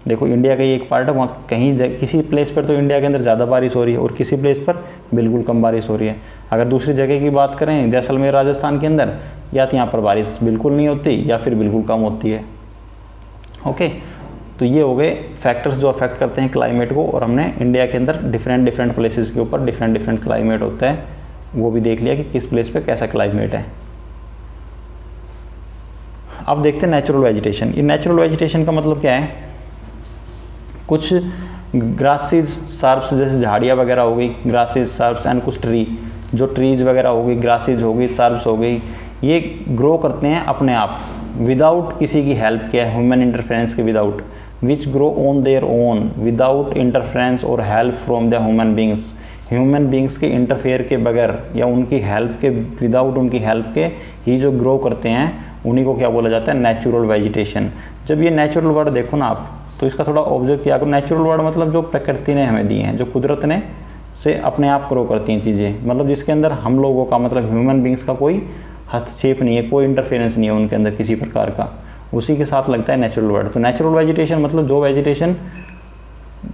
देखो इंडिया का ही एक पार्ट है, वहाँ कहीं किसी प्लेस पर तो इंडिया के अंदर ज़्यादा बारिश हो रही है और किसी प्लेस पर बिल्कुल कम बारिश हो रही है। अगर दूसरी जगह की बात करें, जैसलमेर राजस्थान के अंदर, या तो यहाँ पर बारिश बिल्कुल नहीं होती या फिर बिल्कुल कम होती है। ओके, तो ये हो गए फैक्टर्स जो अफेक्ट करते हैं क्लाइमेट को, और हमने इंडिया के अंदर डिफरेंट प्लेसेस के ऊपर डिफरेंट क्लाइमेट होता है, वो भी देख लिया कि किस प्लेस पे कैसा क्लाइमेट है। अब देखते हैं नेचुरल वेजिटेशन। ये नेचुरल वेजिटेशन का मतलब क्या है, कुछ ग्रासेस, सर्ब्स, जैसे झाड़ियाँ वगैरह हो गई, ग्रासेस, सर्ब्स, एंड कुछ ट्री, जो ट्रीज वगैरह हो गई, ग्रासेस हो गई, सर्ब्स हो गई, ये ग्रो करते हैं अपने आप, विदाउट किसी की हेल्प के, ह्यूमन इंटरफेरेंस के without, which grow on their own without interference और help from the human beings. Human beings के इंटरफेयर के बगैर या उनकी हेल्प के, विदाउट उनकी हेल्प के ही जो ग्रो करते हैं, उन्हीं को क्या बोला जाता है, नेचुरल वेजिटेशन। जब ये नेचुरल वर्ड देखो ना आप, तो इसका थोड़ा ऑब्जर्व किया करो। नेचुरल वर्ड मतलब जो प्रकृति ने हमें दी हैं, जो कुदरत ने से अपने आप ग्रो करती हैं चीज़ें, मतलब जिसके अंदर हम लोगों का, मतलब ह्यूमन बींग्स का कोई हस्तक्षेप नहीं है, कोई इंटरफेरेंस नहीं है उनके अंदर किसी प्रकार का, उसी के साथ लगता है नेचुरल वर्ड। तो नेचुरल वेजिटेशन मतलब जो वेजिटेशन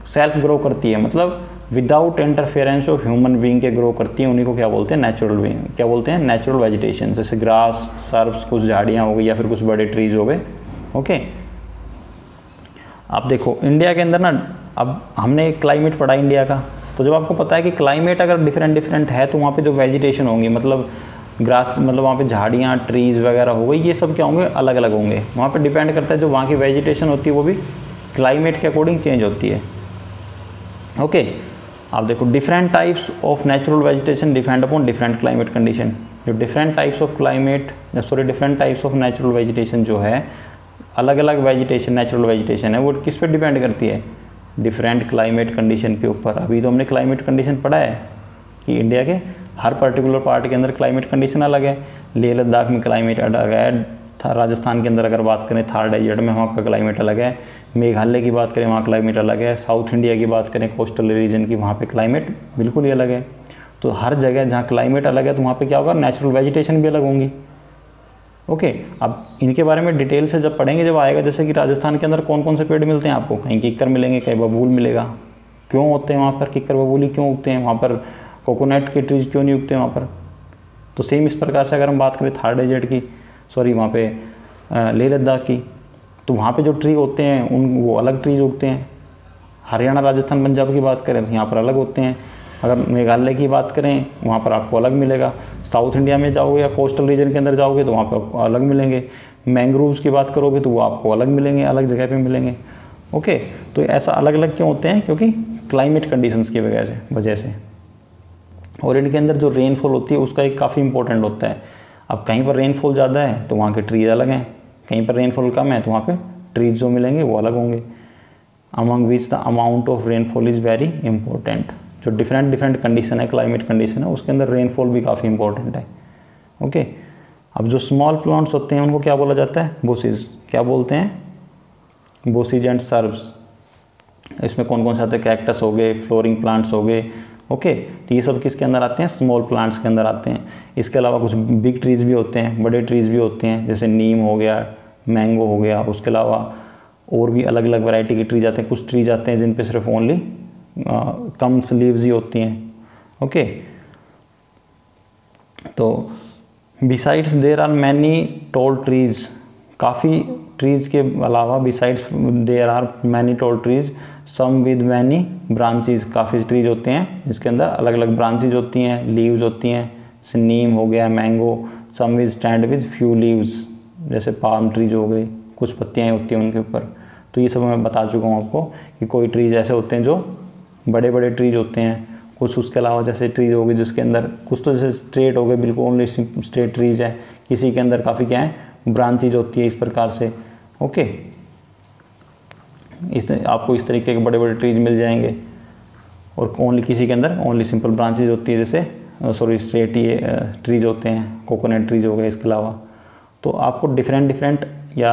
सेल्फ ग्रो करती है, मतलब without interference of human being के ग्रो करती हैं, उन्हीं को क्या बोलते हैं, नेचुरल बीइंग, क्या बोलते हैं, नेचुरल वेजिटेशन, जैसे ग्रास, सर्ब्स, कुछ झाड़ियाँ हो गई या फिर कुछ बड़े ट्रीज हो गए। ओके, आप देखो इंडिया के अंदर ना, अब हमने क्लाइमेट पढ़ा इंडिया का, तो जब आपको पता है कि क्लाइमेट अगर डिफरेंट डिफरेंट है तो वहाँ पे जो वेजिटेशन होंगी, मतलब ग्रास, मतलब वहाँ पे झाड़ियाँ, ट्रीज़ वगैरह हो गई, ये सब क्या होंगे, अलग अलग होंगे। वहाँ पे डिपेंड करता है जो वहाँ की वेजिटेशन होती है वो भी क्लाइमेट के अकॉर्डिंग चेंज होती है। ओके, आप देखो different types of natural vegetation depend upon different climate condition. जो different types of different types of natural vegetation जो है, अलग अलग वेजिटेशन, नेचुरल वेजिटेशन है, वो किस पे डिपेंड करती है, डिफरेंट क्लाइमेट कंडीशन के ऊपर। अभी तो हमने क्लाइमेट कंडीशन पढ़ा है कि इंडिया के हर पर्टिकुलर पार्ट के अंदर क्लाइमेट कंडीशन अलग है। लेह लद्दाख में क्लाइमेट अलग है, राजस्थान के अंदर अगर बात करें थार डेजर्ट में, वहाँ का क्लाइमेट अलग है। मेघालय की बात करें, वहाँ क्लाइमेट अलग है। साउथ इंडिया की बात करें, कोस्टल रीजन की, वहाँ पे क्लाइमेट बिल्कुल ही अलग है। तो हर जगह जहाँ क्लाइमेट अलग है तो वहाँ पे क्या होगा, नेचुरल वेजिटेशन भी अलग होंगी। ओके, अब इनके बारे में डिटेल से जब पढ़ेंगे, जब आएगा, जैसे कि राजस्थान के अंदर कौन कौन से पेड़ मिलते हैं आपको, कहीं किक्कर मिलेंगे, कहीं बबूल मिलेगा। क्यों होते हैं वहाँ पर किक्कर बबूल ही क्यों उगते हैं वहाँ पर, कोकोनट के ट्रीज क्यों नहीं उगते वहाँ पर। तो सेम इस प्रकार से अगर हम बात करें थार डेजर्ट की, सॉरी वहाँ पे लेह लद्दाख की, तो वहाँ पे जो ट्री होते हैं वो अलग ट्रीज उगते हैं। हरियाणा, राजस्थान, पंजाब की बात करें तो यहाँ पर अलग होते हैं। अगर मेघालय की बात करें वहाँ पर आपको अलग मिलेगा। साउथ इंडिया में जाओगे या कोस्टल रीजन के अंदर जाओगे तो वहाँ पर आपको अलग मिलेंगे। मैंग्रोव्स की बात करोगे तो वो आपको अलग मिलेंगे, अलग जगह पे मिलेंगे। ओके, तो ऐसा अलग अलग क्यों होते हैं, क्योंकि क्लाइमेट कंडीशंस की वजह से। और इनके अंदर जो रेनफॉल होती है उसका एक काफ़ी इंपॉर्टेंट होता है। अब कहीं पर रेनफॉल ज़्यादा है तो वहाँ के ट्रीज अलग हैं, कहीं पर रेनफॉल कम है तो वहाँ पे ट्रीज जो मिलेंगे वो अलग होंगे। Among which the amount of rainfall is very important. जो डिफरेंट कंडीशन है, क्लाइमेट कंडीशन है, उसके अंदर रेनफॉल भी काफ़ी इंपॉर्टेंट है। ओके, अब जो स्मॉल प्लांट्स होते हैं उनको क्या बोला जाता है, बोसीज। क्या बोलते हैं, बोसीज एंड सर्ब्स। इसमें कौन कौन से आते हैं, कैक्टस हो गए, फ्लोरिंग प्लांट्स हो गए। ओके, तो ये सब किसके अंदर आते हैं, स्मॉल प्लांट्स के अंदर आते हैं। इसके अलावा कुछ बिग ट्रीज भी होते हैं, बड़े ट्रीज भी होते हैं, जैसे नीम हो गया, मैंगो हो गया। उसके अलावा और भी अलग अलग वैरायटी के ट्रीज आते हैं। कुछ ट्रीज आते हैं जिन पे सिर्फ ओनली कम लीव्स ही होती हैं। ओके, तो besides there are many tall trees, काफ़ी ट्रीज के अलावा besides there are many tall trees some with many branches. काफ़ी ट्रीज होते हैं जिसके अंदर अलग अलग ब्रांचेज होती हैं, लीव्स होती हैं। जैसे नीम हो गया, mango, some with stand with few leaves, जैसे पाम ट्रीज हो गए, कुछ पत्तियाँ होती हैं उनके ऊपर। तो ये सब मैं बता चुका हूँ आपको कि कोई ट्रीज ऐसे होते हैं जो बड़े बड़े ट्रीज होते हैं। कुछ उसके अलावा जैसे ट्रीज हो गए जिसके अंदर कुछ तो जैसे स्ट्रेट हो गए, बिल्कुल ओनली स्ट्रेट ट्रीज है। किसी के अंदर काफ़ी क्या है, ब्रांचेज होती है इस प्रकार से। ओके, आपको इस तरीके के बड़े बड़े ट्रीज मिल जाएंगे। और ओनली किसी के अंदर ओनली सिंपल ब्रांचेज होती है, जैसे स्ट्रेट ये ट्रीज होते हैं, कोकोनट ट्रीज हो गए। इसके अलावा तो आपको डिफरेंट या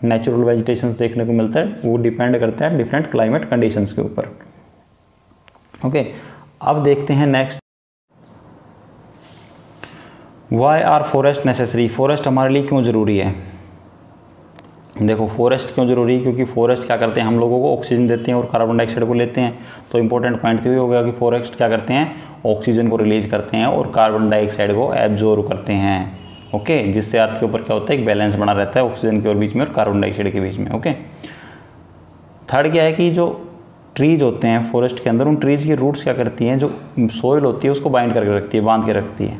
नेचुरल वेजिटेशंस देखने को मिलता है, वो डिपेंड करता है डिफरेंट क्लाइमेट कंडीशंस के ऊपर। ओके, अब देखते हैं next, why are forest necessary. Forest हमारे लिए क्यों ज़रूरी है। देखो फॉरेस्ट क्यों ज़रूरी है, क्योंकि फॉरेस्ट क्या करते हैं, हम लोगों को ऑक्सीजन देते हैं और कार्बन डाइऑक्साइड को लेते हैं। तो इंपॉर्टेंट पॉइंट तो ये हो गया कि फॉरेस्ट क्या करते हैं, ऑक्सीजन को रिलीज करते हैं और कार्बन डाइऑक्साइड को एब्जॉर्ब करते हैं। ओके, जिससे अर्थ के ऊपर क्या होता है, एक बैलेंस बना रहता है ऑक्सीजन के और बीच में और कार्बन डाइऑक्साइड के बीच में। ओके, थर्ड क्या है कि जो ट्रीज होते हैं फॉरेस्ट के अंदर, उन ट्रीज की रूट्स क्या करती हैं, जो सोइल होती है उसको बाइंड करके रखती है, बांध के रखती है।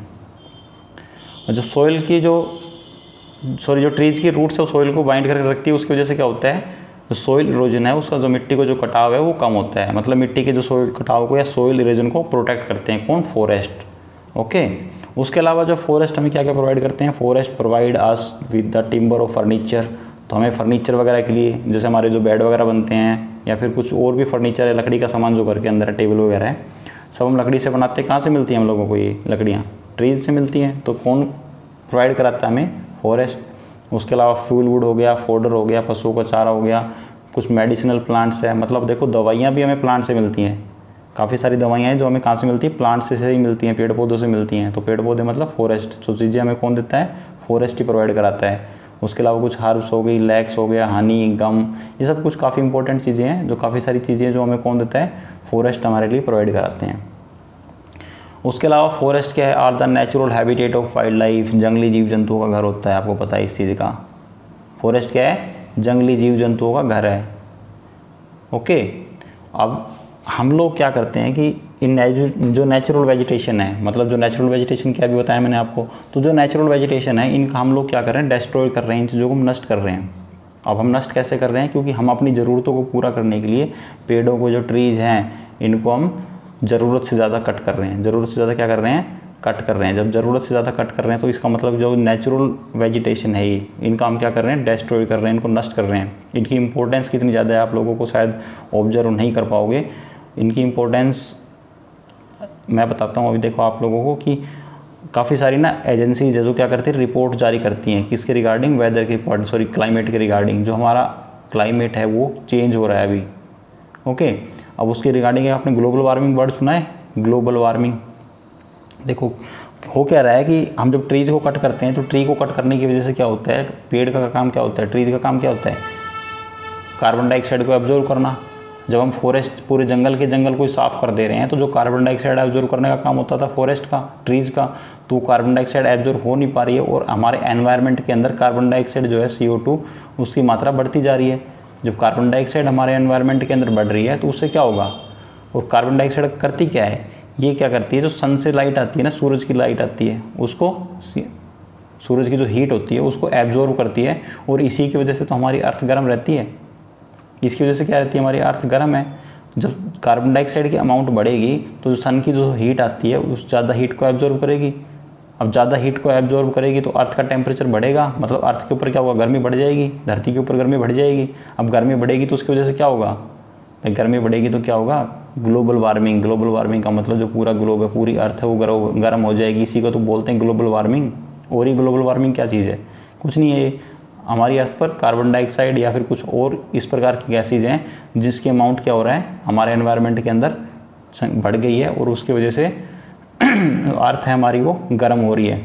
और जो सोइल की जो ट्रीज की रूट्स है सोइल को बाइंड करके रखती है, उसकी वजह से क्या होता है, जो सोइल इरोजन है उसका जो मिट्टी को जो कटाव है वो कम होता है। मतलब मिट्टी के जो सोइल कटाव को या सोइल इरोजन को प्रोटेक्ट करते हैं कौन, फॉरेस्ट। ओके, उसके अलावा जो फॉरेस्ट हमें क्या क्या प्रोवाइड करते हैं, forest provide us with the timber of furniture. तो हमें फर्नीचर वगैरह के लिए, जैसे हमारे जो बेड वगैरह बनते हैं या फिर कुछ और भी फर्नीचर है, लकड़ी का सामान जो घर के अंदर है, टेबल वगैरह है, सब हम लकड़ी से बनाते हैं। कहाँ से मिलती हैं हम लोगों को ये लकड़ियाँ, ट्रीज से मिलती हैं। तो कौन प्रोवाइड कराता है हमें, फॉरेस्ट। उसके अलावा फ्यूल वुड हो गया, फोडर हो गया, पशुओं का चारा हो गया, कुछ मेडिसिनल प्लांट्स है। मतलब देखो दवाइयाँ भी हमें प्लांट से मिलती हैं, काफ़ी सारी दवाइयाँ हैं जो हमें कहाँ से मिलती है, प्लांट से ही मिलती हैं, पेड़ पौधों से मिलती हैं। तो पेड़ पौधे मतलब फॉरेस्ट, जो चीज़ें हमें कौन देता है, फॉरेस्ट ही प्रोवाइड कराता है। उसके अलावा कुछ हर्ब्स हो गई, लैक्स हो गया, हनी, गम, ये सब कुछ काफ़ी इंपॉर्टेंट चीज़ें हैं, जो काफ़ी सारी चीज़ें जो हमें कौन देता है, फॉरेस्ट हमारे लिए प्रोवाइड कराते हैं। उसके अलावा फॉरेस्ट क्या है, are the natural habitat of wildlife, जंगली जीव जंतुओं का घर होता है, आपको पता है इस चीज़ का। फॉरेस्ट क्या है, जंगली जीव जंतुओं का घर है। ओके, अब हम लोग क्या करते हैं कि इन जो नेचुरल वेजिटेशन है, मतलब जो नेचुरल वेजिटेशन क्या भी बताया मैंने आपको, तो जो नेचुरल वेजिटेशन है इनका हम लोग क्या कर रहे हैं, डिस्ट्रॉय कर रहे हैं, इन चीज़ों को हम नष्ट कर रहे हैं। अब हम नष्ट कैसे कर रहे हैं, क्योंकि हम अपनी ज़रूरतों को पूरा करने के लिए पेड़ों को, जो ट्रीज़ हैं, इनको हम ज़रूरत से ज़्यादा कट कर रहे हैं। ज़रूरत से ज़्यादा क्या कर रहे हैं, कट कर रहे हैं। जब ज़रूरत से ज़्यादा कट कर रहे हैं तो इसका मतलब जो नेचुरल वेजिटेशन है ये, इनका हम क्या कर रहे हैं, डिस्ट्रॉय कर रहे हैं, इनको नष्ट कर रहे हैं। इनकी इंपॉर्टेंस कितनी ज़्यादा है आप लोगों को शायद ऑब्जर्व नहीं कर पाओगे। इनकी इंपॉर्टेंस मैं बताता हूँ अभी। देखो आप लोगों को कि काफ़ी सारी ना एजेंसीज है जो क्या करती है, रिपोर्ट जारी करती हैं किसके रिगार्डिंग, वेदर के क्लाइमेट के रिगार्डिंग। जो हमारा क्लाइमेट है वो चेंज हो रहा है अभी। ओके, अब उसके रिगार्डिंग आपने ग्लोबल वार्मिंग वर्ड सुना है, ग्लोबल वार्मिंग। देखो हो क्या रहा है कि हम जब ट्रीज को कट करते हैं तो ट्री को कट करने की वजह से क्या होता है, पेड़ का काम क्या होता है, ट्रीज का काम क्या होता है, कार्बन डाइऑक्साइड को एब्जॉर्व करना। जब हम फॉरेस्ट पूरे जंगल को साफ़ कर दे रहे हैं तो जो कार्बन डाइऑक्साइड एब्जॉर्व करने का काम होता था फॉरेस्ट का, ट्रीज़ का, तो कार्बन डाइऑक्साइड एब्जॉर्व हो नहीं पा रही है और हमारे एनवायरनमेंट के अंदर कार्बन डाइऑक्साइड जो है CO2 उसकी मात्रा बढ़ती जा रही है। जब कार्बन डाइऑक्साइड हमारे एनवायरनमेंट के अंदर बढ़ रही है तो उससे क्या होगा, और कार्बन डाइऑक्साइड करती क्या है, ये क्या करती है, जो सन से लाइट आती है ना, सूरज की लाइट आती है, उसको सूरज की जो हीट होती है उसको एब्जॉर्व करती है और इसी की वजह से तो हमारी अर्थ गर्म रहती है। इसकी वजह से क्या रहती है, हमारी अर्थ गर्म है। जब कार्बन डाइऑक्साइड की अमाउंट बढ़ेगी तो जो सन की जो हीट आती है उस ज़्यादा हीट को एब्जॉर्व करेगी। अब ज़्यादा हीट को एब्जॉर्व करेगी तो अर्थ का टेम्परेचर बढ़ेगा, मतलब अर्थ के ऊपर क्या होगा, गर्मी बढ़ जाएगी, धरती के ऊपर गर्मी बढ़ जाएगी। अब गर्मी बढ़ेगी तो उसकी वजह से क्या होगा, गर्मी बढ़ेगी तो क्या होगा, ग्लोबल वार्मिंग। ग्लोबल वार्मिंग का मतलब जो पूरा ग्लोब है, पूरी अर्थ है, वो गर्म हो जाएगी। इसी को तो बोलते हैं ग्लोबल वार्मिंग। और ये ग्लोबल वार्मिंग क्या चीज़ है, कुछ नहीं है, हमारी अर्थ पर कार्बन डाइऑक्साइड या फिर कुछ और इस प्रकार की गैसेज हैं जिसकी अमाउंट क्या हो रहा है, हमारे एनवायरनमेंट के अंदर बढ़ गई है और उसकी वजह से अर्थ है हमारी वो गर्म हो रही है।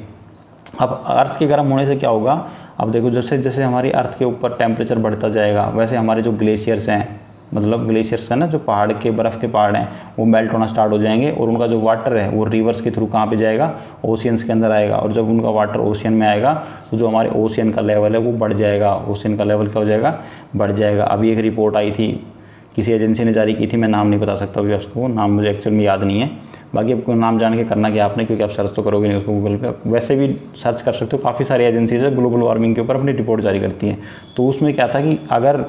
अब अर्थ के गर्म होने से क्या होगा, अब देखो जैसे जैसे हमारी अर्थ के ऊपर टेम्परेचर बढ़ता जाएगा वैसे हमारे जो ग्लेशियर्स हैं, मतलब ग्लेशियर्स है ना, जो पहाड़ के बर्फ़ के पहाड़ हैं, वो मेल्ट होना स्टार्ट हो जाएंगे और उनका जो वाटर है वो रिवर्स के थ्रू कहाँ पे जाएगा, ओशियंस के अंदर आएगा। और जब उनका वाटर ओशियन में आएगा तो जो हमारे ओशियन का लेवल है वो बढ़ जाएगा। ओशियन का लेवल क्या हो जाएगा, बढ़ जाएगा। अभी एक रिपोर्ट आई थी, किसी एजेंसी ने जारी की थी, मैं नाम नहीं बता सकता अभी आपको, नाम मुझे एक्चुअल में याद नहीं है। बाकी आपको नाम जान के करना क्या आपने, क्योंकि आप सर्च तो करोगे नहीं उसको गूगल पे, वैसे भी सर्च कर सकते हो। काफ़ी सारी एजेंसीज है ग्लोबल वार्मिंग के ऊपर अपनी रिपोर्ट जारी करती हैं। तो उसमें क्या था कि अगर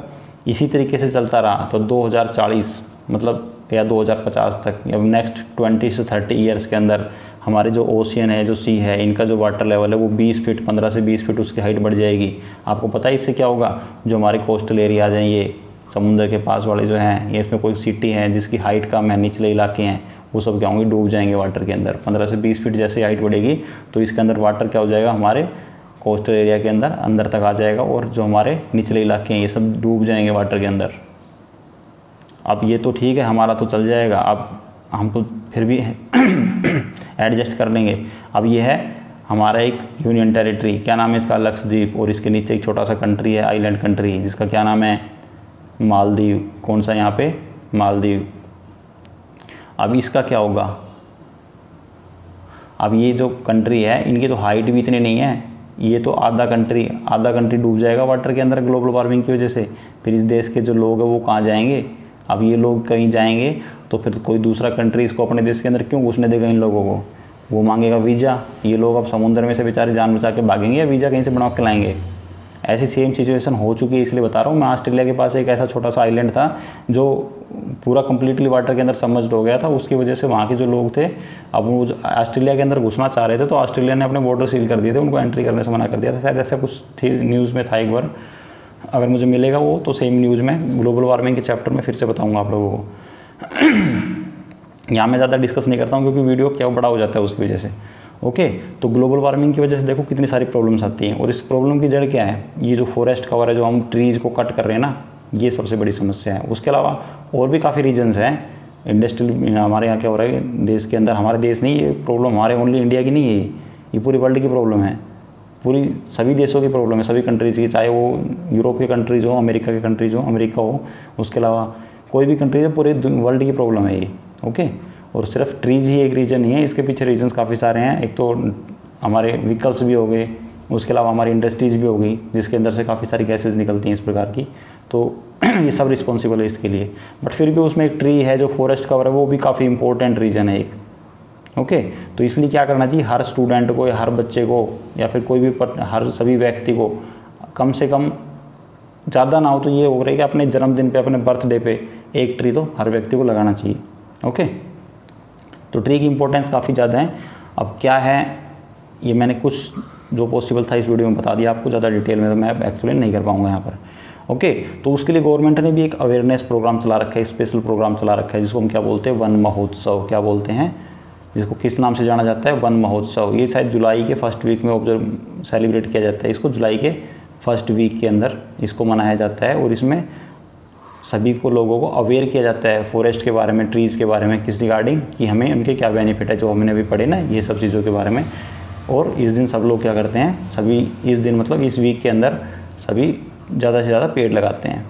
इसी तरीके से चलता रहा तो 2040 मतलब या 2050 तक या नेक्स्ट 20 से 30 ईयर्स के अंदर हमारे जो ओशियन है, जो सी है, इनका जो वाटर लेवल है वो 20 फीट, 15 से 20 फीट उसकी हाइट बढ़ जाएगी। आपको पता है इससे क्या होगा, जो हमारे कोस्टल एरियाज हैं, ये समुद्र के पास वाले जो हैं, ये इसमें कोई सिटी है जिसकी हाइट कम है, निचले इलाके हैं, वो सब क्या होंगे, डूब जाएंगे वाटर के अंदर। 15 से 20 फीट जैसे हाइट बढ़ेगी तो इसके अंदर वाटर क्या हो जाएगा, हमारे कोस्टल एरिया के अंदर तक आ जाएगा और जो हमारे निचले इलाके हैं ये सब डूब जाएंगे वाटर के अंदर। अब ये तो ठीक है, हमारा तो चल जाएगा, अब हम तो फिर भी एडजस्ट कर लेंगे। अब ये है हमारा एक यूनियन टेरिटरी, क्या नाम है इसका, लक्षद्वीप, और इसके नीचे एक छोटा सा कंट्री है, आइलैंड कंट्री, जिसका क्या नाम है, मालदीव। कौन सा यहाँ पे, मालदीव। अब इसका क्या होगा, अब ये जो कंट्री है इनकी तो हाइट भी इतनी नहीं है, ये तो आधा कंट्री डूब जाएगा वाटर के अंदर ग्लोबल वार्मिंग की वजह से। फिर इस देश के जो लोग हैं वो कहाँ जाएंगे, अब ये लोग कहीं जाएंगे तो फिर कोई दूसरा कंट्री इसको अपने देश के अंदर क्यों घुसने देगा इन लोगों को, वो मांगेगा वीज़ा। ये लोग अब समुद्र में से बेचारे जान बचा के भागेंगे या वीज़ा कहीं से बनवा के लाएंगे। ऐसी सेम सिचुएशन हो चुकी है, इसलिए बता रहा हूँ मैं। ऑस्ट्रेलिया के पास एक ऐसा छोटा सा आइलैंड था जो पूरा कंप्लीटली वाटर के अंदर सबमर्ज्ड हो गया था, उसकी वजह से वहाँ के जो लोग थे अब वो ऑस्ट्रेलिया के अंदर घुसना चाह रहे थे तो ऑस्ट्रेलिया ने अपने बॉर्डर सील कर दिए थे, उनको एंट्री करने से मना कर दिया था। शायद ऐसा कुछ थी, न्यूज़ में था एक बार, अगर मुझे मिलेगा वो तो सेम न्यूज़ में ग्लोबल वार्मिंग के चैप्टर में फिर से बताऊँगा आप लोगों को। यहाँ मैं ज़्यादा डिस्कस नहीं करता हूँ क्योंकि वीडियो क्या बड़ा हो जाता है उसकी वजह से। ओके, तो ग्लोबल वार्मिंग की वजह से देखो कितनी सारी प्रॉब्लम्स आती हैं, और इस प्रॉब्लम की जड़ क्या है, ये जो फॉरेस्ट कवर है, जो हम ट्रीज़ को कट कर रहे हैं ना, ये सबसे बड़ी समस्या है। उसके अलावा और भी काफ़ी रीजन्स हैं इंडस्ट्रियल। हमारे यहाँ क्या हो रहा है देश के अंदर, हमारे देश नहीं, ये प्रॉब्लम हमारे ओनली इंडिया की नहीं है, ये पूरी वर्ल्ड की प्रॉब्लम है, पूरी सभी देशों की प्रॉब्लम है, सभी कंट्रीज़ की, चाहे वो यूरोप के कंट्रीज़ हो, अमेरिका के कंट्रीज़ हो, अमेरिका हो, उसके अलावा कोई भी कंट्री है, पूरे वर्ल्ड की प्रॉब्लम है ये। ओके, और सिर्फ ट्रीज ही एक रीज़न नहीं है, इसके पीछे रीजंस काफ़ी सारे हैं। एक तो हमारे व्हीकल्स भी हो गए, उसके अलावा हमारी इंडस्ट्रीज़ भी हो गई जिसके अंदर से काफ़ी सारी गैसेज निकलती हैं इस प्रकार की, तो ये सब रिस्पॉन्सिबल है इसके लिए। बट फिर भी उसमें एक ट्री है जो फॉरेस्ट कवर है, वो भी काफ़ी इंपॉर्टेंट रीज़न है एक। ओके, तो इसलिए क्या करना चाहिए, हर स्टूडेंट को या हर बच्चे को या फिर कोई भी हर सभी व्यक्ति को कम से कम, ज़्यादा ना हो तो ये हो रहा है कि अपने जन्मदिन पे, अपने बर्थडे पे एक ट्री तो हर व्यक्ति को लगाना चाहिए। ओके, तो ट्री की इंपॉर्टेंस काफ़ी ज़्यादा है। अब क्या है, ये मैंने कुछ जो पॉसिबल था इस वीडियो में बता दिया आपको, ज़्यादा डिटेल में तो मैं एक्सप्लेन नहीं कर पाऊँगा यहाँ पर। ओके, तो उसके लिए गवर्नमेंट ने भी एक अवेयरनेस प्रोग्राम चला रखा है, स्पेशल प्रोग्राम चला रखा है, जिसको हम क्या बोलते हैं, वन महोत्सव। क्या बोलते हैं, जिसको किस नाम से जाना जाता है, वन महोत्सव। ये शायद जुलाई के फर्स्ट वीक में सेलिब्रेट किया जाता है इसको, जुलाई के फर्स्ट वीक के अंदर इसको मनाया जाता है। और इसमें सभी को, लोगों को अवेयर किया जाता है फॉरेस्ट के बारे में, ट्रीज़ के बारे में, किस रिगार्डिंग कि हमें उनके क्या बेनिफिट है, जो हमने अभी पढ़े ना, ये सब चीज़ों के बारे में। और इस दिन सब लोग क्या करते हैं, सभी इस दिन मतलब इस वीक के अंदर सभी ज़्यादा से ज़्यादा पेड़ लगाते हैं।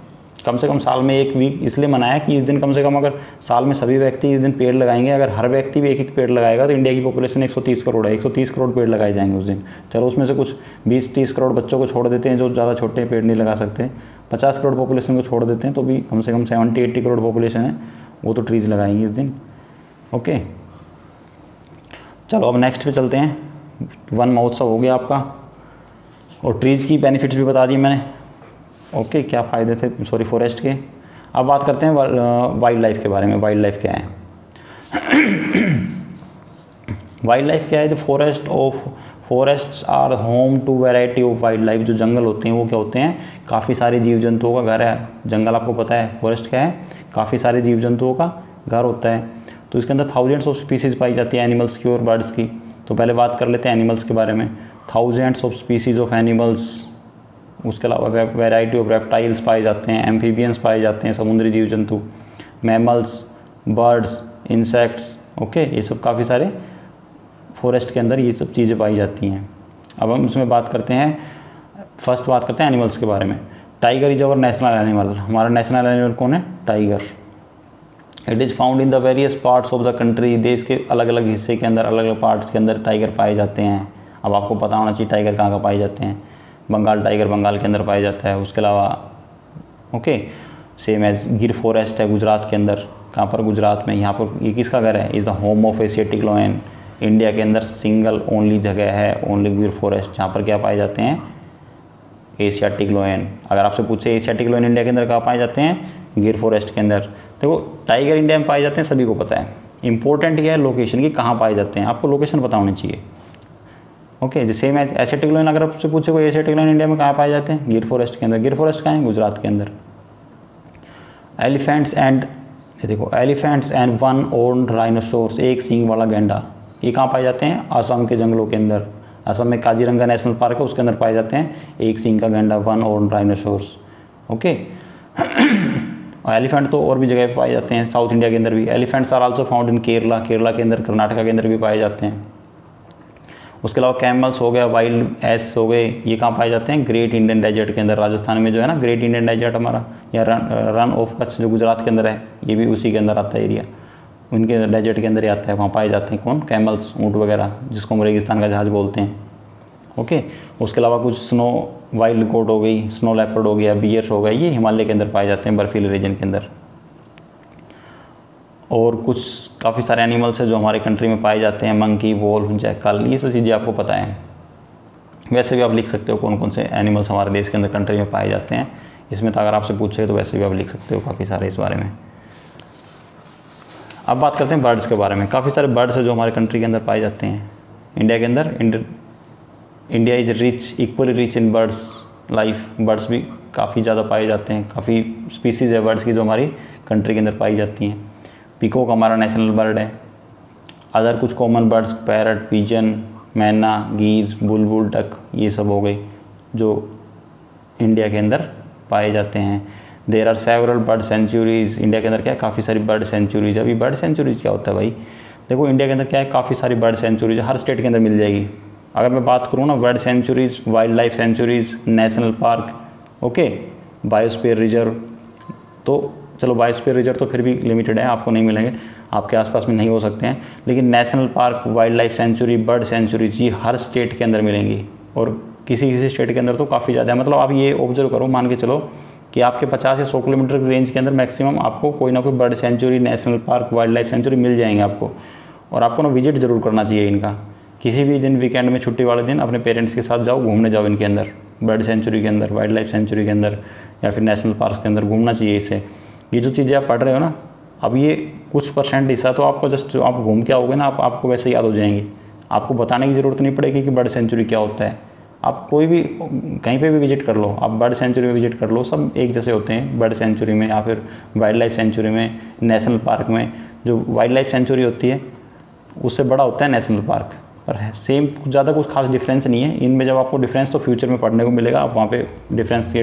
कम से कम साल में एक वीक इसलिए मनाया कि इस दिन कम से कम, अगर साल में सभी व्यक्ति इस दिन पेड़ लगाएंगे, अगर हर व्यक्ति भी एक एक पेड़ लगाएगा तो इंडिया की पॉपुलेशन 130 करोड़ है, 130 करोड़ पेड़ लगाए जाएंगे उस दिन। चलो उसमें से कुछ 20-30 करोड़ बच्चों को छोड़ देते हैं जो ज़्यादा छोटे पेड़ नहीं लगा सकते, 50 करोड़ पॉपुलेशन को छोड़ देते हैं, तो भी कम से कम 70-80 करोड़ पॉपुलेशन है, वो तो ट्रीज़ लगाएंगे इस दिन। ओके, चलो अब नेक्स्ट पे चलते हैं। वन महोत्सव हो गया आपका, और ट्रीज़ की बेनिफिट्स भी बता दिए मैंने। ओके, क्या फ़ायदे थे सॉरी फॉरेस्ट के। अब बात करते हैं वाइल्ड लाइफ के बारे में। वाइल्ड लाइफ क्या है, वाइल्ड लाइफ क्या है, the forests are home to variety of wildlife. जो जंगल होते हैं वो क्या होते हैं, काफ़ी सारे जीव जंतुओं का घर है। जंगल आपको पता है, फॉरेस्ट क्या है, काफ़ी सारे जीव जंतुओं का घर होता है। तो इसके अंदर थाउजेंड्स ऑफ स्पीसीज़ पाई जाती है, एनिमल्स की और बर्ड्स की। तो पहले बात कर लेते हैं एनिमल्स के बारे में। Thousands of species of animals, उसके अलावा वैरायटी ऑफ रेप्टाइल्स पाए जाते हैं, एम्फीबियंस पाए जाते हैं, समुद्री जीव जंतु, मैमल्स, बर्ड्स, इंसेक्ट्स। ओके, ये सब काफ़ी सारे फॉरेस्ट के अंदर ये सब चीज़ें पाई जाती हैं। अब हम इसमें बात करते हैं, फर्स्ट बात करते हैं एनिमल्स के बारे में। Tiger is our national animal. हमारा नेशनल एनिमल कौन है, tiger. It is found in the various parts of the country. देश के अलग अलग हिस्से के अंदर, अलग अलग पार्ट्स के अंदर टाइगर पाए जाते हैं। अब आपको पता होना चाहिए टाइगर कहाँ पाए जाते हैं। बंगाल टाइगर बंगाल के अंदर पाया जाता है। उसके अलावा ओके, सेम एज गिर फॉरेस्ट है गुजरात के अंदर। कहाँ पर, गुजरात में। यहाँ पर ये किसका घर है, is the home of Asiatic lion. India के अंदर सिंगल ओनली जगह है, ओनली गिर फॉरेस्ट, जहाँ पर क्या पाए जाते हैं, एशियाटिक लायन। अगर आपसे पूछे एशियाटिक लायन इंडिया के अंदर कहाँ पाए जाते हैं, गिर फॉरेस्ट के अंदर। देखो टाइगर इंडिया में पाए जाते हैं, सभी को पता है। इंपॉर्टेंट क्या है, लोकेशन की, कहाँ पाए जाते हैं, आपको लोकेशन पता होनी चाहिए। ओके, जैसे मैं एशियाटिक लायन, अगर आपसे पूछे कोई एशियाटिक लायन इंडिया में कहाँ पाए जाते हैं, गिर फॉरेस्ट के अंदर। गिर फॉरेस्ट कहाँ है, गुजरात के अंदर। एलिफेंट्स एंड, देखो एलिफेंट्स एंड वन ऑर्न्ड राइनोसोर्स, एक सींग वाला गैंडा, ये कहाँ पाए जाते हैं, असम के जंगलों के अंदर। असम में काजीरंगा नेशनल पार्क है, उसके अंदर पाए जाते हैं एक सींग का गैंडा, वन ऑर्न्ड राइनोसोर्स। ओके, और एलिफेंट तो और भी जगह पाए जाते हैं, साउथ इंडिया के अंदर भी। Elephants are also found in Kerala, Kerala के अंदर, कर्नाटका के अंदर भी पाए जाते हैं। उसके अलावा कैमल्स हो गया, वाइल्ड एस हो गए, ये कहाँ पाए जाते हैं, ग्रेट इंडियन डेजर्ट के अंदर। राजस्थान में जो है ना ग्रेट इंडियन डेजर्ट हमारा, या रन ऑफ कच्छ जो गुजरात के अंदर है, ये भी उसी के अंदर आता है एरिया, उनके डेजर्ट के अंदर ही आता है। वहाँ पाए जाते हैं कौन, कैमल्स, ऊँट वगैरह, जिसको हम रेगिस्तान का जहाज बोलते हैं। ओके, उसके अलावा कुछ स्नो वाइल्ड गोट हो गई, स्नो लेपर्ड हो गया, बियर्स हो गए, ये हिमालय के अंदर पाए जाते हैं, बर्फीले रीजन के अंदर। और कुछ काफ़ी सारे एनिमल्स हैं जो हमारे कंट्री में पाए जाते हैं, मंकी, वोल्फ, जैकल, ये सब चीज़ें आपको पता है। वैसे भी आप लिख सकते हो कौन कौन से एनिमल्स हमारे देश के अंदर, कंट्री में पाए जाते हैं। इसमें तो अगर आपसे पूछे तो वैसे भी आप लिख सकते हो काफ़ी सारे इस बारे में। अब बात करते हैं बर्ड्स के बारे में। काफ़ी सारे बर्ड्स हैं जो हमारे कंट्री के अंदर पाए जाते हैं। इंडिया के अंदर, India is rich, equally rich in birds life. Birds भी काफ़ी ज़्यादा पाए जाते हैं, काफ़ी स्पीसीज़ है बर्ड्स की जो हमारी कंट्री के अंदर पाई जाती हैं। पीकॉक हमारा नेशनल बर्ड है। अदर कुछ कॉमन बर्ड्स, पैरट, पिजन, मैना, गीज, बुलबुल, डक, ये सब हो गए जो इंडिया के अंदर पाए जाते हैं। There are several bird sanctuaries. India के अंदर क्या है, काफ़ी सारी बर्ड सेंचुरीज। अभी बर्ड सेंचुरीज क्या होता है भाई, देखो इंडिया के अंदर क्या है, काफ़ी सारी बर्ड सेंचुरीज हर स्टेट के अंदर मिल जाएगी। अगर मैं बात करूँ ना, bird sanctuaries, wildlife sanctuaries, national park, okay, biosphere reserve, तो चलो बायोस्फीयर रिजर्व तो फिर भी लिमिटेड है, आपको नहीं मिलेंगे, आपके आसपास में नहीं हो सकते हैं, लेकिन national park, wildlife sanctuary, bird sanctuary जी हर स्टेट के अंदर मिलेंगी, और किसी किसी स्टेट के अंदर तो काफ़ी ज़्यादा है। मतलब आप ये ऑब्जर्व करो, मान के चलो कि आपके 50 या 100 किलोमीटर की रेंज के अंदर मैक्सिमम आपको कोई ना कोई bird sanctuary, national park, wildlife sanctuary मिल जाएंगे आपको, और आपको ना विजिट ज़रूर करना चाहिए इनका। किसी भी दिन वीकेंड में, छुट्टी वाले दिन अपने पेरेंट्स के साथ जाओ, घूमने जाओ इनके अंदर, बर्ड सेंचुरी के अंदर, वाइल्ड लाइफ सेंचुरी के अंदर या फिर नेशनल पार्क के अंदर घूमना चाहिए। इससे ये जो चीज़ें आप पढ़ रहे हो ना, अब ये कुछ % हिस्सा तो आपको जस्ट आप घूम के आओगे ना, आपको वैसे याद हो जाएंगी, आपको बताने की ज़रूरत नहीं पड़ेगी कि बर्ड सेंचुरी क्या होता है। आप कोई भी कहीं पे भी विजिट कर लो, आप बर्ड सेंचुरी में विजिट कर लो, सब एक जैसे होते हैं बर्ड सेंचुरी में या फिर वाइल्ड लाइफ सेंचुरी में, नेशनल पार्क में। जो वाइल्ड लाइफ सेंचुरी होती है उससे बड़ा होता है नेशनल पार्क, और सेम ज़्यादा कुछ खास डिफरेंस नहीं है इनमें। जब आपको डिफरेंस तो फ्यूचर में पढ़ने को मिलेगा, आप वहाँ पे डिफरेंस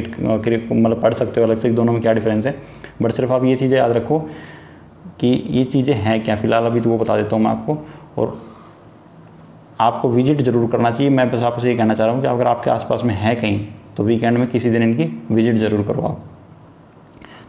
मतलब पढ़ सकते हो अलग से दोनों में क्या डिफरेंस है, बट सिर्फ आप ये चीज़ें याद रखो कि ये चीज़ें हैं क्या। फ़िलहाल अभी तो वो बता देता हूँ मैं आपको, और आपको विजिट ज़रूर करना चाहिए। मैं बस आपसे ये कहना चाह रहा हूँ कि अगर आपके आसपास में है कहीं तो वीकेंड में किसी दिन इनकी विजिट ज़रूर करो आप।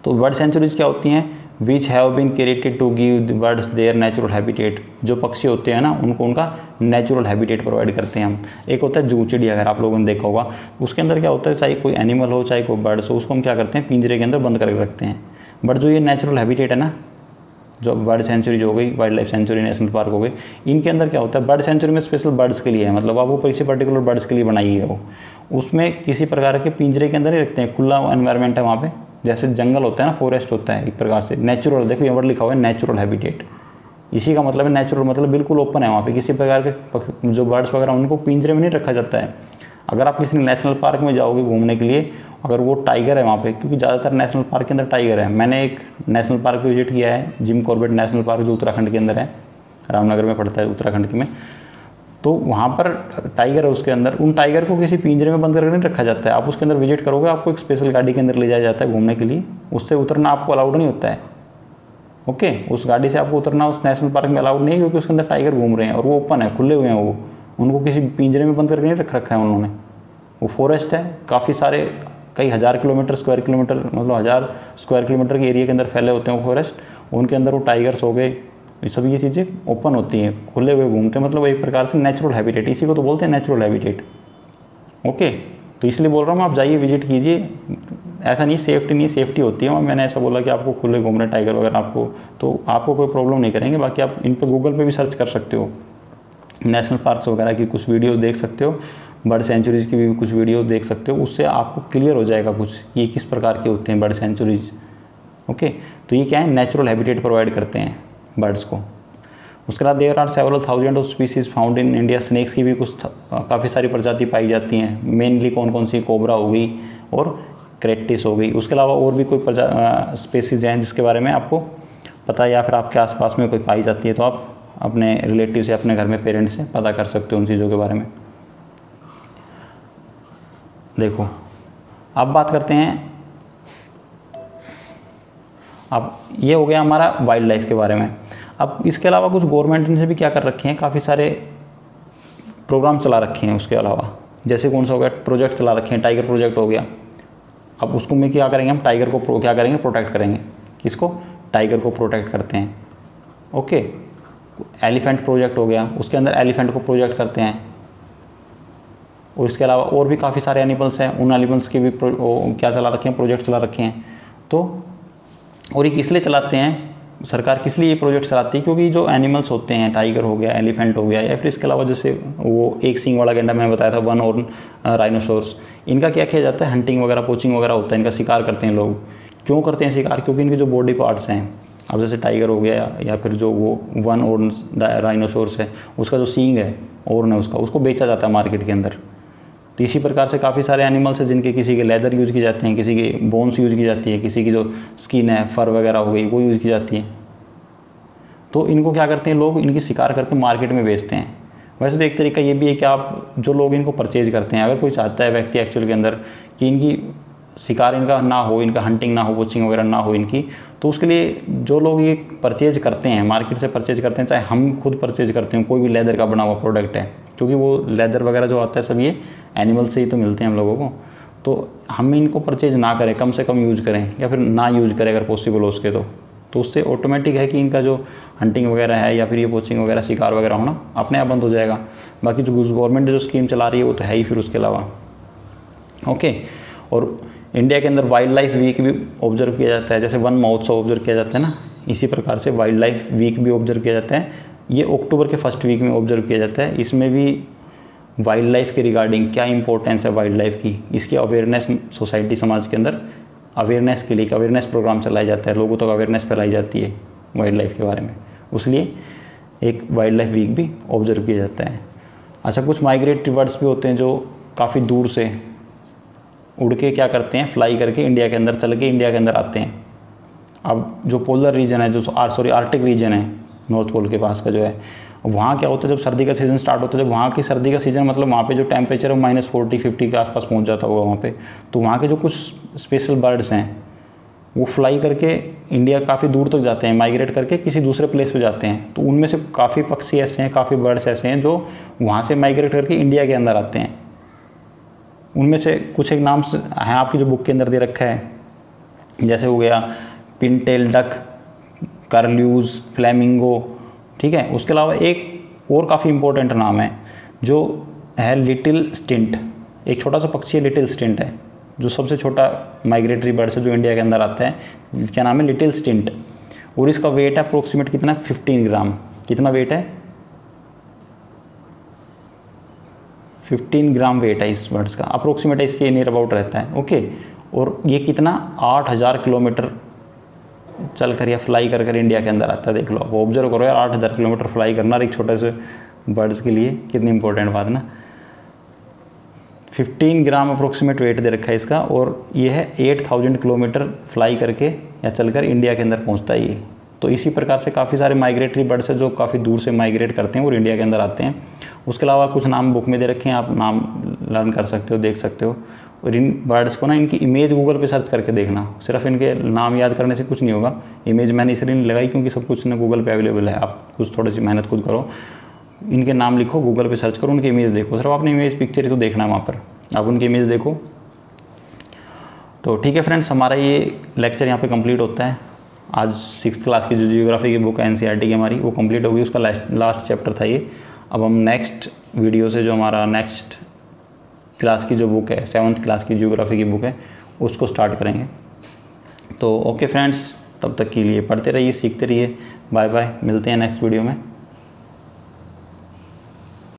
तो बर्ड सेंचुरीज क्या होती हैं, which have been created to give the birds their natural habitat. जो पक्षी होते हैं ना उनको उनका नेचुरल हैबिटेट प्रोवाइड करते हैं हम। एक होता है जू, चिड़िया, अगर आप लोगों ने देखा होगा, उसके अंदर क्या होता है, चाहे कोई एनिमल हो चाहे कोई बर्ड्स हो, उसको हम क्या करते हैं, पिंजरे के अंदर बंद करके रखते हैं। बट जो ये नेचुरल हैबिटेट है ना, जो बर्ड सेंचुरी जो हो गई, wild life sanctuary, national park हो गई, इनके अंदर क्या होता है, बर्ड सेंचुरी में स्पेशल बर्ड्स के लिए है, मतलब आप वो किसी पर्टिकुलर बर्ड्स के लिए बनाई है वो, उसमें किसी प्रकार के पिंजरे के अंदर ही रखते हैं, खुला एनवायरनमेंट है वहाँ पे, जैसे जंगल होता है ना, फॉरेस्ट होता है एक प्रकार से। नेचुरल, देखो ये वर्ड लिखा हुआ है नेचुरल हैबिटेट, इसी का मतलब है नेचुरल, मतलब बिल्कुल ओपन है वहाँ पे, किसी प्रकार के जो बर्ड्स वगैरह उनको पिंजरे में नहीं रखा जाता है। अगर आप किसी नेशनल पार्क में जाओगे घूमने के लिए, अगर वो टाइगर है वहाँ पे, क्योंकि ज़्यादातर नेशनल पार्क के अंदर टाइगर है। मैंने एक नेशनल पार्क विजिट किया है, जिम कॉर्बेट नेशनल पार्क, जो उत्तराखंड के अंदर है, रामनगर में पड़ता है उत्तराखंड में। तो वहाँ पर टाइगर है उसके अंदर, उन टाइगर को किसी पिंजरे में बंद करके नहीं रखा जाता है। आप उसके अंदर विजिट करोगे, आपको एक स्पेशल गाड़ी के अंदर ले जाया जाता है घूमने के लिए, उससे उतरना आपको अलाउड नहीं होता है। ओके, उस गाड़ी से आपको उतरना उस नेशनल पार्क में अलाउड नहीं है, क्योंकि उसके अंदर टाइगर घूम रहे हैं और वो ओपन है, खुले हुए हैं, वो उनको किसी पिंजरे में बंद करके नहीं रख रखा है उन्होंने। वो फॉरेस्ट है, काफ़ी सारे कई हज़ार किलोमीटर स्क्वायर किलोमीटर, मतलब 1000 स्क्वायर किलोमीटर के एरिया के अंदर फैले होते हैं वो फॉरेस्ट, उनके अंदर वो टाइगर्स हो गए, ये सब ये चीज़ें ओपन होती हैं, खुले हुए घूमते हैं, मतलब एक प्रकार से नेचुरल हैबिटेट, इसी को तो बोलते हैं नेचुरल हैबिटेट। ओके, तो इसलिए बोल रहा हूँ आप जाइए, विजिट कीजिए। ऐसा नहीं सेफ्टी नहीं, सेफ्टी होती है, मैंने ऐसा बोला कि आपको खुले घूम रहे टाइगर वगैरह आपको, तो आपको कोई प्रॉब्लम नहीं करेंगे। बाकी आप इन पर गूगल पे भी सर्च कर सकते हो, नेशनल पार्क्स वगैरह की कुछ वीडियोस देख सकते हो, बर्ड सेंचुरीज की भी कुछ वीडियोस देख सकते हो, उससे आपको क्लियर हो जाएगा कुछ ये किस प्रकार के होते हैं बर्ड सेंचुरीज। ओके, तो ये क्या है, नेचुरल हैबिटेट प्रोवाइड करते हैं बर्ड्स को। उसके बाद there are several thousand of species found in India. Snakes की भी कुछ काफ़ी सारी प्रजाति पाई जाती हैं, मेनली कौन कौन सी, कोबरा हो गई और क्रेटिस हो गई। उसके अलावा और भी कोई स्पीसीज हैं जिसके बारे में आपको पता है या फिर आपके आसपास में कोई पाई जाती है, तो आप अपने रिलेटिव से, अपने घर में पेरेंट्स से पता कर सकते हो उन चीज़ों के बारे में। देखो अब बात करते हैं, अब ये हो गया हमारा वाइल्ड लाइफ के बारे में। अब इसके अलावा कुछ गवर्नमेंट ने भी क्या कर रखे हैं, काफ़ी सारे प्रोग्राम चला रखे हैं। उसके अलावा जैसे कौन सा हो गया, प्रोजेक्ट चला रखे हैं, टाइगर प्रोजेक्ट हो गया। अब उसको में क्या करेंगे, हम टाइगर को क्या करेंगे, प्रोटेक्ट करेंगे। किसको, टाइगर को प्रोटेक्ट करते हैं। ओके, एलिफेंट प्रोजेक्ट हो गया, उसके अंदर एलिफेंट को प्रोजेक्ट करते हैं। और इसके अलावा और भी काफ़ी सारे एनिमल्स हैं, उन एनिमल्स के भी क्या चला रखे हैं, प्रोजेक्ट चला रखे हैं। तो और ये किस लिए चलाते हैं, सरकार किस लिए ये प्रोजेक्ट चलाती है, क्योंकि जो एनिमल्स होते हैं, टाइगर हो गया, एलिफेंट हो गया, या फिर इसके अलावा जैसे वो एक सींग वाला गैंडा मैंने बताया था, वन और राइनोसोर्स, इनका क्या किया जाता है, हंटिंग वगैरह, पोचिंग वगैरह होता है, इनका शिकार करते हैं लोग। क्यों करते हैं शिकार, क्योंकि इनके जो बॉडी पार्ट्स हैं, अब जैसे टाइगर हो गया या फिर जो वो वन और राइनोसोर्स है, उसका जो सींग है और उसको बेचा जाता है मार्केट के अंदर। तो इसी प्रकार से काफ़ी सारे एनिमल्स हैं जिनके किसी के लेदर यूज़ की जाते हैं, किसी की बोन्स यूज़ की जाती है, किसी की जो स्किन है, फर वगैरह हो गई, वो यूज़ की जाती है। तो इनको क्या करते हैं लोग, इनकी शिकार करके मार्केट में बेचते हैं। वैसे तो एक तरीका ये भी है कि आप जो लोग इनको परचेज करते हैं, अगर कोई चाहता है व्यक्ति एक्चुअल के अंदर कि इनकी शिकार इनका ना हो, इनका हंटिंग ना हो, वॉचिंग वगैरह ना हो इनकी, तो उसके लिए जो लोग ये परचेज करते हैं, मार्केट से परचेज करते हैं, चाहे हम खुद परचेज करते हैं, कोई भी लेदर का बना हुआ प्रोडक्ट है, क्योंकि वो लेदर वगैरह जो आता है सब ये एनिमल से ही तो मिलते हैं हम लोगों को। तो हम इनको परचेज ना करें, कम से कम यूज़ करें या फिर ना यूज़ करें अगर पॉसिबल हो उसके तो उससे ऑटोमेटिक है कि इनका जो हंटिंग वगैरह है या फिर ये पोचिंग वगैरह शिकार वगैरह होना अपने आप बंद हो जाएगा। बाकी जो गवर्नमेंट जो स्कीम चला रही है वो तो है ही फिर उसके अलावा। ओके, और इंडिया के अंदर वाइल्ड लाइफ वीक भी ऑब्जर्व किया जाता है, जैसे वन महोत्सव ऑब्जर्व किया जाता है ना, इसी प्रकार से वाइल्ड लाइफ वीक भी ऑब्जर्व किया जाता है। ये अक्टूबर के फर्स्ट वीक में ऑब्जर्व किया जाता है। इसमें भी वाइल्ड लाइफ के रिगार्डिंग क्या इंपॉर्टेंस है वाइल्ड लाइफ की, इसकी अवेयरनेस सोसाइटी समाज के अंदर अवेयरनेस के लिए एक अवेयरनेस प्रोग्राम चलाया जाता है, लोगों तक अवेयरनेस फैलाई जाती है वाइल्ड लाइफ के बारे में, उसलिए एक वाइल्ड लाइफ वीक भी ऑब्जर्व किया जाता है। अच्छा, कुछ माइग्रेटरी बर्ड्स भी होते हैं जो काफ़ी दूर से उड़ के क्या करते हैं, फ्लाई करके इंडिया के अंदर चल के इंडिया के अंदर आते हैं। अब जो पोलर रीजन है, जो आर्कटिक रीजन है नॉर्थ पोल के पास का जो है, वहाँ क्या होता है जब सर्दी का सीज़न स्टार्ट होता है, जब वहाँ की सर्दी का सीज़न मतलब वहाँ पे जो टेम्परेचर है -40-50 के आसपास पहुँच जाता होगा वहाँ पे, तो वहाँ के जो कुछ स्पेशल बर्ड्स हैं वो फ्लाई करके इंडिया काफ़ी दूर तक जाते हैं, माइग्रेट करके किसी दूसरे प्लेस पे जाते हैं। तो उनमें से काफ़ी पक्षी ऐसे हैं, काफ़ी बर्ड्स ऐसे हैं जो वहाँ से माइग्रेट करके इंडिया के अंदर आते हैं। उनमें से कुछ एक नाम है आपकी जो बुक के अंदर दे रखा है, जैसे हो गया पिनटेल डक, कर्ल्यूज, फ्लेमिंगो, ठीक है। उसके अलावा एक और काफ़ी इंपॉर्टेंट नाम है जो है लिटिल स्टिंट, एक छोटा सा पक्षी है लिटिल स्टिंट है, जो सबसे छोटा माइग्रेटरी बर्ड है जो इंडिया के अंदर आता है, क्या नाम है लिटिल स्टिंट। और इसका वेट है अप्रोक्सीमेट कितना, 15 ग्राम। कितना वेट है, 15 ग्राम वेट है इस बर्ड्स का, अप्रोक्सीमेट इसके नियर अबाउट रहता है। ओके, और ये कितना 8000 किलोमीटर चल कर या फ्लाई कर इंडिया के अंदर आता है। देख लो, वो ऑब्जर्व करो यार, 8000 किलोमीटर फ्लाई करना एक छोटे से बर्ड्स के लिए कितनी इंपॉर्टेंट बात ना। 15 ग्राम अप्रोक्सीमेट वेट दे रखा है इसका, और ये है 8000 किलोमीटर फ्लाई करके या चलकर इंडिया के अंदर पहुंचता है ये। तो इसी प्रकार से काफ़ी सारे माइग्रेटरी बर्ड्स है जो काफ़ी दूर से माइग्रेट करते हैं और इंडिया के अंदर आते हैं। उसके अलावा कुछ नाम बुक में दे रखे हैं, आप नाम लर्न कर सकते हो, देख सकते हो। और इन बर्ड्स को ना इनकी इमेज गूगल पे सर्च करके देखना, सिर्फ इनके नाम याद करने से कुछ नहीं होगा। इमेज मैंने इसलिए नहीं लगाई क्योंकि सब कुछ ना गूगल पे अवेलेबल है, आप कुछ थोड़ी सी मेहनत खुद करो, इनके नाम लिखो गूगल पे सर्च करो, उनकी इमेज देखो, सिर्फ आपने इमेज पिक्चर ही तो देखना है वहाँ पर, आप उनकी इमेज देखो। तो ठीक है फ्रेंड्स, हमारा ये लेक्चर यहाँ पे कंप्लीट होता है। आज 6th क्लास की जो जियोग्राफी की बुक है NCERT की हमारी, वो कंप्लीट हो गई, उसका लास्ट चैप्टर था ये। अब हम नेक्स्ट वीडियो से जो हमारा नेक्स्ट क्लास की जो बुक है 7th क्लास की जियोग्राफी की बुक है उसको स्टार्ट करेंगे। तो ओके फ्रेंड्स, तब तक के लिए पढ़ते रहिए, सीखते रहिए। बाय बाय, मिलते हैं नेक्स्ट वीडियो में।